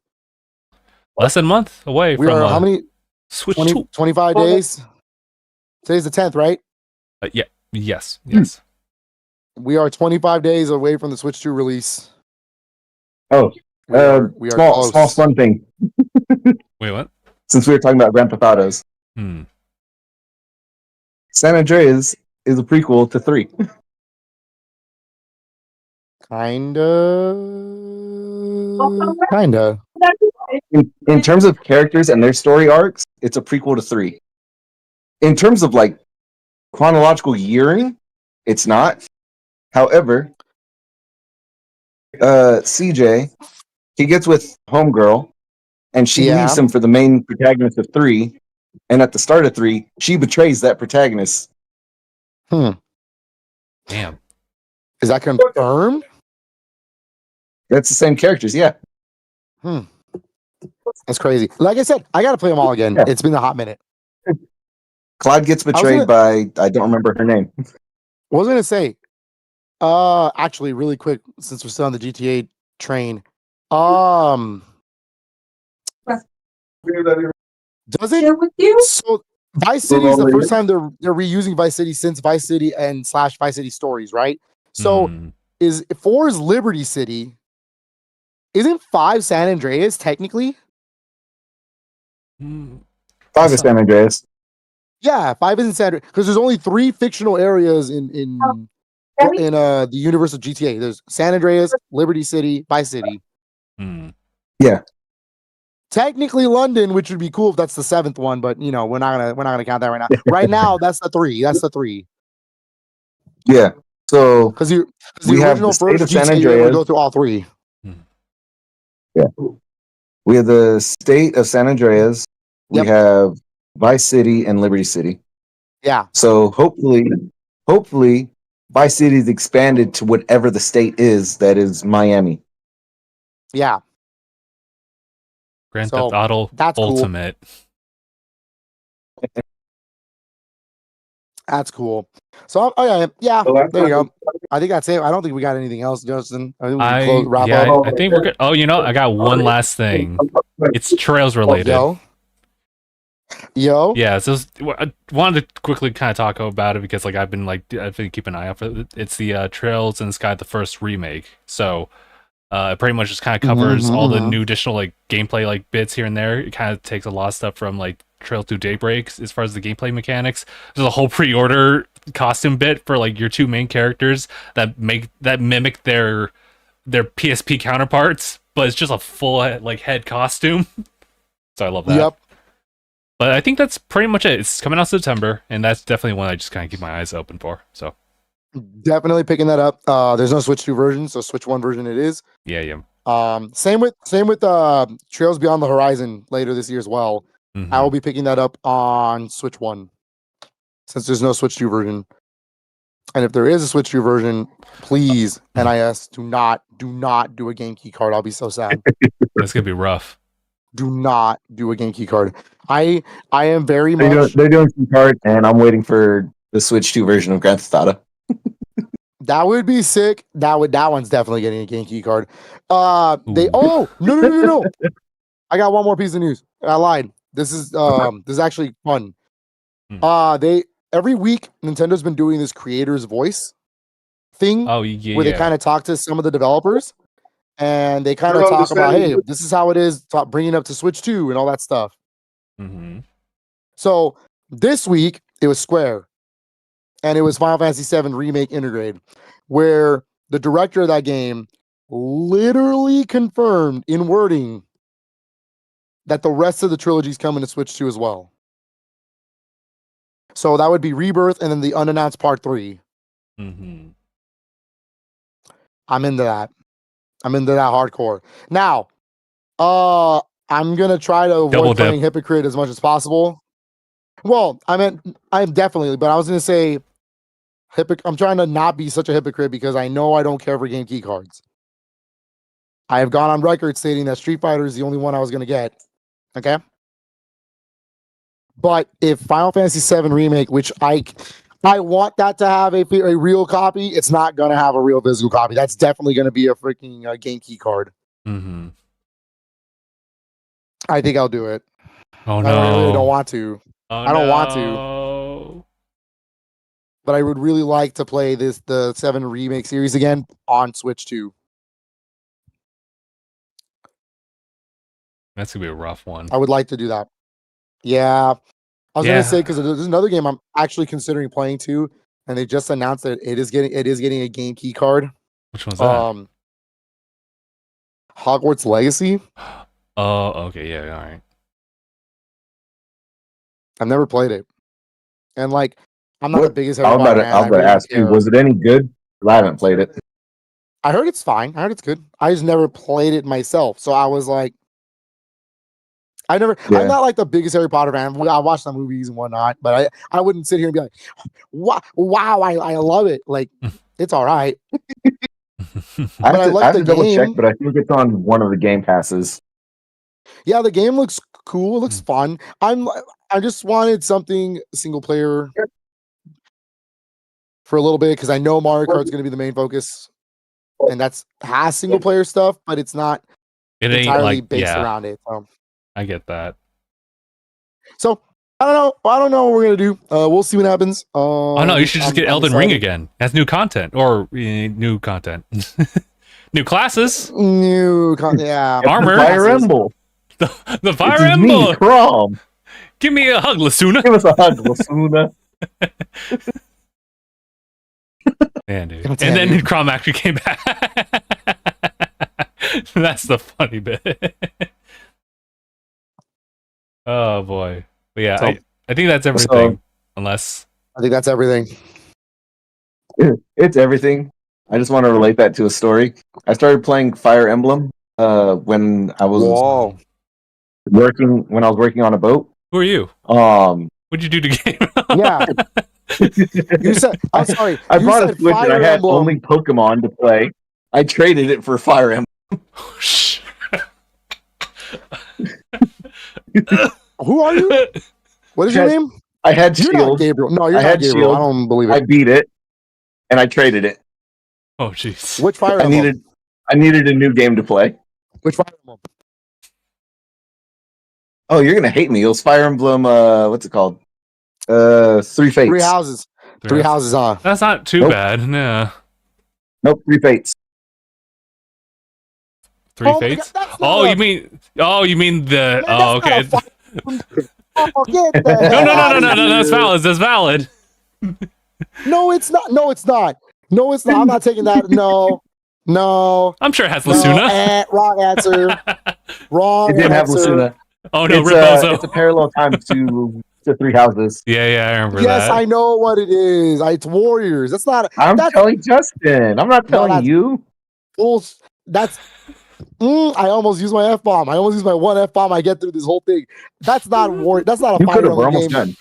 Less than a month away we from are how many Switch 20, 2. 25 days. Today's the 10th, right? Yeah, yes. We are 25 days away from the Switch 2 release. Oh, We are close. small fun thing. Wait, what? Since we were talking about Grand Theft Autos, Hmm. San Andreas is a prequel to 3. Kinda. In terms of characters and their story arcs, it's a prequel to 3. In terms of like chronological yearing, it's not. However, CJ, he gets with Homegirl, and she Yeah. leaves him for the main protagonist of 3. And at the start of 3, she betrays that protagonist. Damn. Is that confirmed? That's the same characters, yeah. That's crazy. Like I said, I gotta play them all again. Yeah. It's been a hot minute. Clyde gets betrayed by I don't remember her name. What was I gonna say? Actually, really quick, since we're still on the GTA train, does it? With you? So Vice City is the first time they're reusing Vice City since Vice City and / Vice City Stories, right? So Hmm. is 4 is Liberty City? Isn't 5 San Andreas technically? Hmm. 5 is San Andreas. Yeah, 5 isn't San Andreas because there's only 3 fictional areas in the universe of GTA. There's San Andreas, Liberty City, Vice City. Hmm. Technically London, which would be cool if that's the 7th one, but you know we're not gonna count that right now. Right now, that's the 3. That's the 3 Yeah. So because the We have original the state first of San GTA would Andreas. go through all 3. we have the state of San Andreas. Yep. We have Vice City and Liberty City. Yeah, So hopefully, Vice City is expanded to whatever the state is that is Miami. yeah. Grand So, Theft Auto that's cool. Ultimate. That's cool. So yeah, there you go. I think that's it. I don't think we got anything else, Justin. I think we can wrap up. I think we're good. Oh, you know, I got one last thing. It's Trails related. Yo. Yeah, so I wanted to quickly kind of talk about it because I've been keeping an eye out for it. It's the Trails in the Sky, the first remake. So it pretty much just kind of covers all the new additional gameplay bits here and there. It kind of takes a lot of stuff from Trails to Daybreaks as far as the gameplay mechanics. There's a whole pre-order costume bit for your 2 main characters that mimic their PSP counterparts, but it's just a full head costume. So I love that. Yep. But I think that's pretty much it. It's coming out September, and that's definitely one I just kind of keep my eyes open for. So Definitely picking that up. There's no Switch 2 version, so Switch 1 version it is. yeah. Same with Trails Beyond the Horizon later this year as well. Mhm. I will be picking that up on Switch 1 since there's no Switch 2 version. And if there is a Switch 2 version, please NIS do not do a game key card. I'll be so sad. That's gonna be rough. Do not do a game key card. I am very much They're doing some cards, and I'm waiting for the Switch 2 version of Grand Theft Auto. that would be sick. That one's definitely getting a game key card. No. I got one more piece of news. I lied. This is actually fun. They every week Nintendo's been doing this creator's voice thing Oh yeah. where they kind of talk to some of the developers and they kind of talk about, hey, this is how it is, bringing it up to Switch 2 and all that stuff. Mm-hmm. So this week it was Square and it was Final Fantasy VII Remake Integrate, where the director of that game literally confirmed in wording that the rest of the trilogy is coming to Switch 2 as well. So that would be Rebirth and then the unannounced Part 3. Mm-hmm. I'm into that. I'm into that hardcore. Now, I'm gonna try to avoid Double playing dip. hypocrite as much as possible. Well, I'm definitely, but I was gonna say I'm trying to not be such a hypocrite because I know I don't care for game key cards. I have gone on record stating that Street Fighter is the only one I was gonna get. Okay. But if Final Fantasy VII Remake, which I want that to have a real copy, it's not gonna have a real physical copy. That's definitely gonna be a freaking game key card. Mm-hmm. I think I'll do it. Oh I no! really don't want to. Oh, I don't want to. no. But I would really like to play the 7 Remake series again on Switch 2. That's gonna be a rough one. I would like to do that. Yeah. I was Yeah. gonna say because there's another game I'm actually considering playing too, and they just announced that it is getting a game key card. Which one's that? Hogwarts Legacy. Oh, okay, yeah, all right. I've never played it, and like I'm not the biggest I Harry was Potter about fan. to really ask you, was it any good? I haven't played it. I heard it's fine. I heard it's good. I just never played it myself, so I was like, I'm not like the biggest Harry Potter fan. I watch the movies and whatnot, but I wouldn't sit here and be like, wow, I love it. Like, it's all right. I I like have the to double check, game. but I think it's on one of the game passes. Yeah, the game looks cool. It looks fun. I just wanted something single player for a little bit because I know Mario Kart's going to be the main focus, and has single player stuff, but it's not It ain't entirely like based around it. I get that. So I don't know. I don't know what we're gonna do. We'll see what happens. Oh no, you should just get I'm Elden Ring excited. again. That's new content or new content, new classes, Yeah, Armor. Fire Emblem. the Fire It's me, Emblem. Crom. Give me a hug, Lasuna. Give us a hug, Lasuna. Man, dude. God And damn then you. Crom actually came back. That's the funny bit. Oh boy. But yeah, So- I think that's everything. Unless I think that's everything. It's everything. I just want to relate that to a story. I started playing Fire Emblem when I was Whoa. working on a boat. who are you? Um, What'd you do to Game? Yeah. You said. I'm sorry. I you bought a said Switch and I Fire had Emblem. only Pokemon to play. I traded it for Fire Emblem. Who are you? What is your name? I had You're not Shield. Gabriel. No, you're I not had Gabriel. Shield. I don't believe I it. beat it, and I traded it. Oh jeez. Which Fire I Emblem? needed a new game to play. Which Fire Emblem? Oh, you're gonna hate me. It was Fire Emblem. What's it called? Three Fates. Three Houses. Three Houses on. That's not too Nope. bad. Yeah. Nope, Three Fates. Three Oh my Fates. God, that's not Oh, a- you mean the? Man, Oh, that's okay. not a Oh, get the No, hell no, outta no. That's here. valid. That's valid. No, it's not. No, it's not. No, it's not. I'm not taking that. No. I'm sure it has No, Lasuna. wrong answer. Wrong It didn't have answer. Lasuna. Oh no, It's Ripozo. a parallel time to Three Houses. Yeah, I remember Yes, that. I know what it is. It's Warriors. That's not. I'm That's telling Justin. I'm not telling that's- you. bull. That's. I almost used my F-bomb. I almost used my one F-bomb I get through this whole thing. That's not war. That's not a You Fire could have. We're Emblem almost game. done.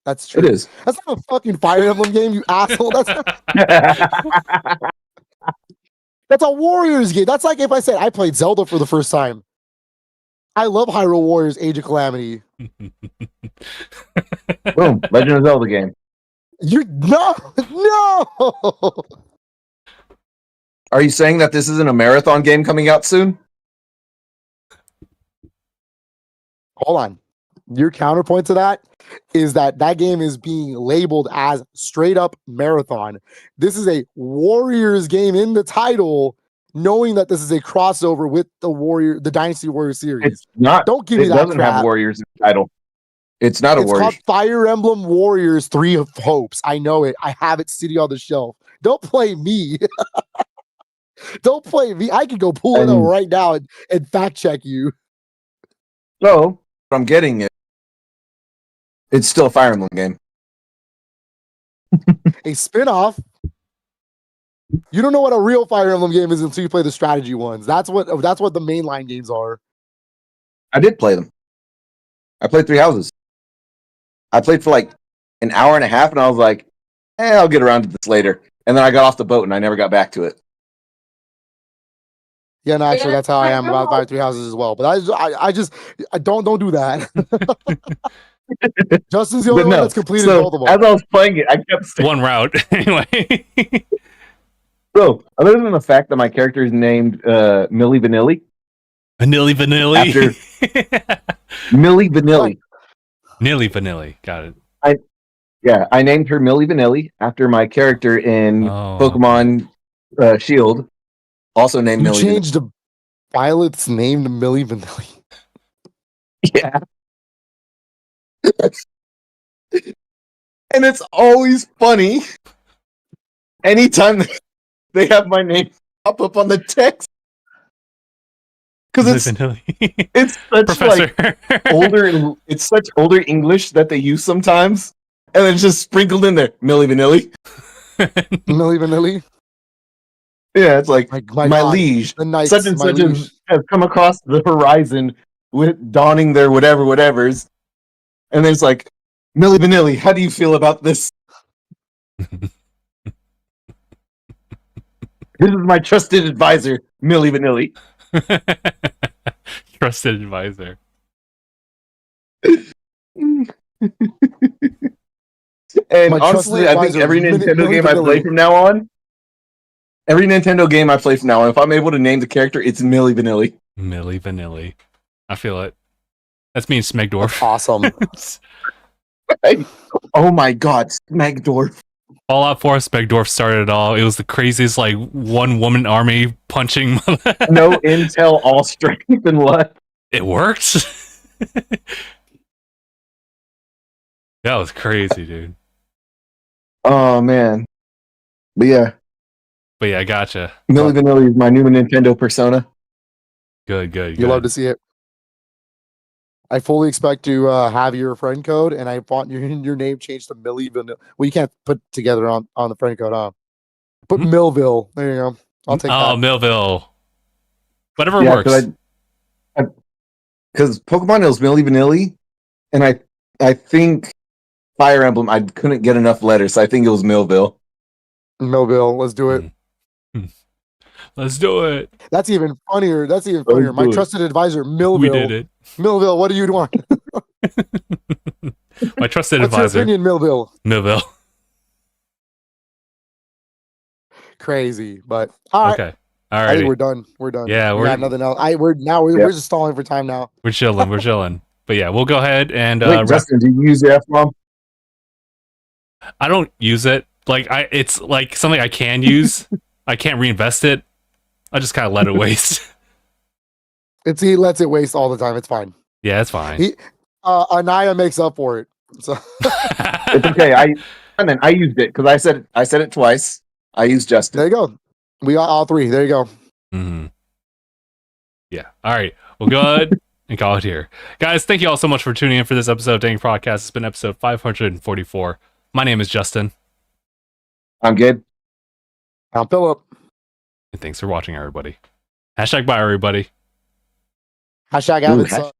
That's true. It is. That's not a fucking Fire Emblem game, you asshole. That's a Warriors game. That's like if I said I played Zelda for the first time. I love Hyrule Warriors Age of Calamity. Boom. Legend of Zelda game. No. Are you saying that this isn't a marathon game coming out soon? Hold on. Your counterpoint to that is that game is being labeled as straight up marathon. This is a Warriors game in the title, knowing that this is a crossover with the Dynasty Warriors series. It's not. Don't give me It that doesn't crap. have Warriors in the title. It's not a It's Warriors. called Fire Emblem Warriors 3 of Hopes. I know it. I have it sitting on the shelf. Don't play me. Don't play me. I can go pull it up And- right now and fact check you. So, if I'm getting it, it's still a Fire Emblem game. A spin-off. You don't know what a real Fire Emblem game is until you play the strategy ones. That's what the mainline games are. I did play them. I played Three Houses. I played for like an hour and a half, and I was like, I'll get around to this later. And then I got off the boat, and I never got back to it. Yeah, no, actually, that's how I am about Fire Three Houses as well. But I don't do that. Justin's the only one that's completed both of them. As I was playing it, I kept saying, One route anyway. so, other than the fact that my character is named Millie Vanilli. Vanilli. Millie Vanilli. Nilly Vanilli. Got it. I named her Millie Vanilli after my character in Pokemon Shield, also named You Millie changed Violet's name to Millie Vanilli. Yeah. And it's always funny anytime they have my name pop up on the text. Because it's such Professor. it's such older English that they use sometimes. And it's just sprinkled in there. Millie Vanilli. Millie Vanilli. Yeah, it's like my my God, liege. the knights, Such and my such liege. has come across the horizon with donning their whatevers. And then it's like, Millie Vanilli, how do you feel about this? This is my trusted advisor, Millie Vanilli. Trusted advisor. And My honestly, trusted I think advisor, every Nintendo Millie game I play Vanilli. from now on, if I'm able to name the character, it's Millie Vanilli. Millie Vanilli. I feel it. That's me and Smegdorf. Awesome. Oh my God, Smegdorf. Fallout 4 Smegdorf started it all. It was the craziest, like, one-woman army punching. No intel, all strength and luck. It worked. That was crazy, dude. Oh man. But yeah, gotcha. Millie Vanilli is my new Nintendo persona. Good. You love to see it. I fully expect to have your friend code, and I want your name changed to Millie Vanilla. Well, you can't put together on the friend code, huh? Put Millville. There you go. I'll take that. Oh, Millville. Whatever works. Because Pokemon is Millie Vanilli, and I think Fire Emblem, I couldn't get enough letters, so I think it was Millville. Millville. Let's do it. Let's do it. That's even funnier. My trusted advisor, Millville. We did it. Millville, what do you want? My trusted What's advisor. your opinion, Millville? Millville. Crazy, but all right. Okay. All right. I think we're done. Yeah, we got nothing else. We're just stalling for time now. We're chilling. But yeah, we'll go ahead and Wait, Justin, do you use your F-bomb? I don't use it. Like it's like something I can use. I can't reinvest it. I just kind of let it waste. He lets it waste all the time. It's fine. Yeah, it's fine. Aniyah makes up for it. So It's okay. I used it because I said it twice. I used Justin. there you go. We got all three. There you go. Mm-hmm. Yeah. All right. We'll go ahead and call it here. Guys, thank you all so much for tuning in for this episode of DangIT Prodcast. It's been episode 544. My name is Justin. I'm Gabe. I'm Philip. And thanks for watching, everybody. #bye, everybody. # Avid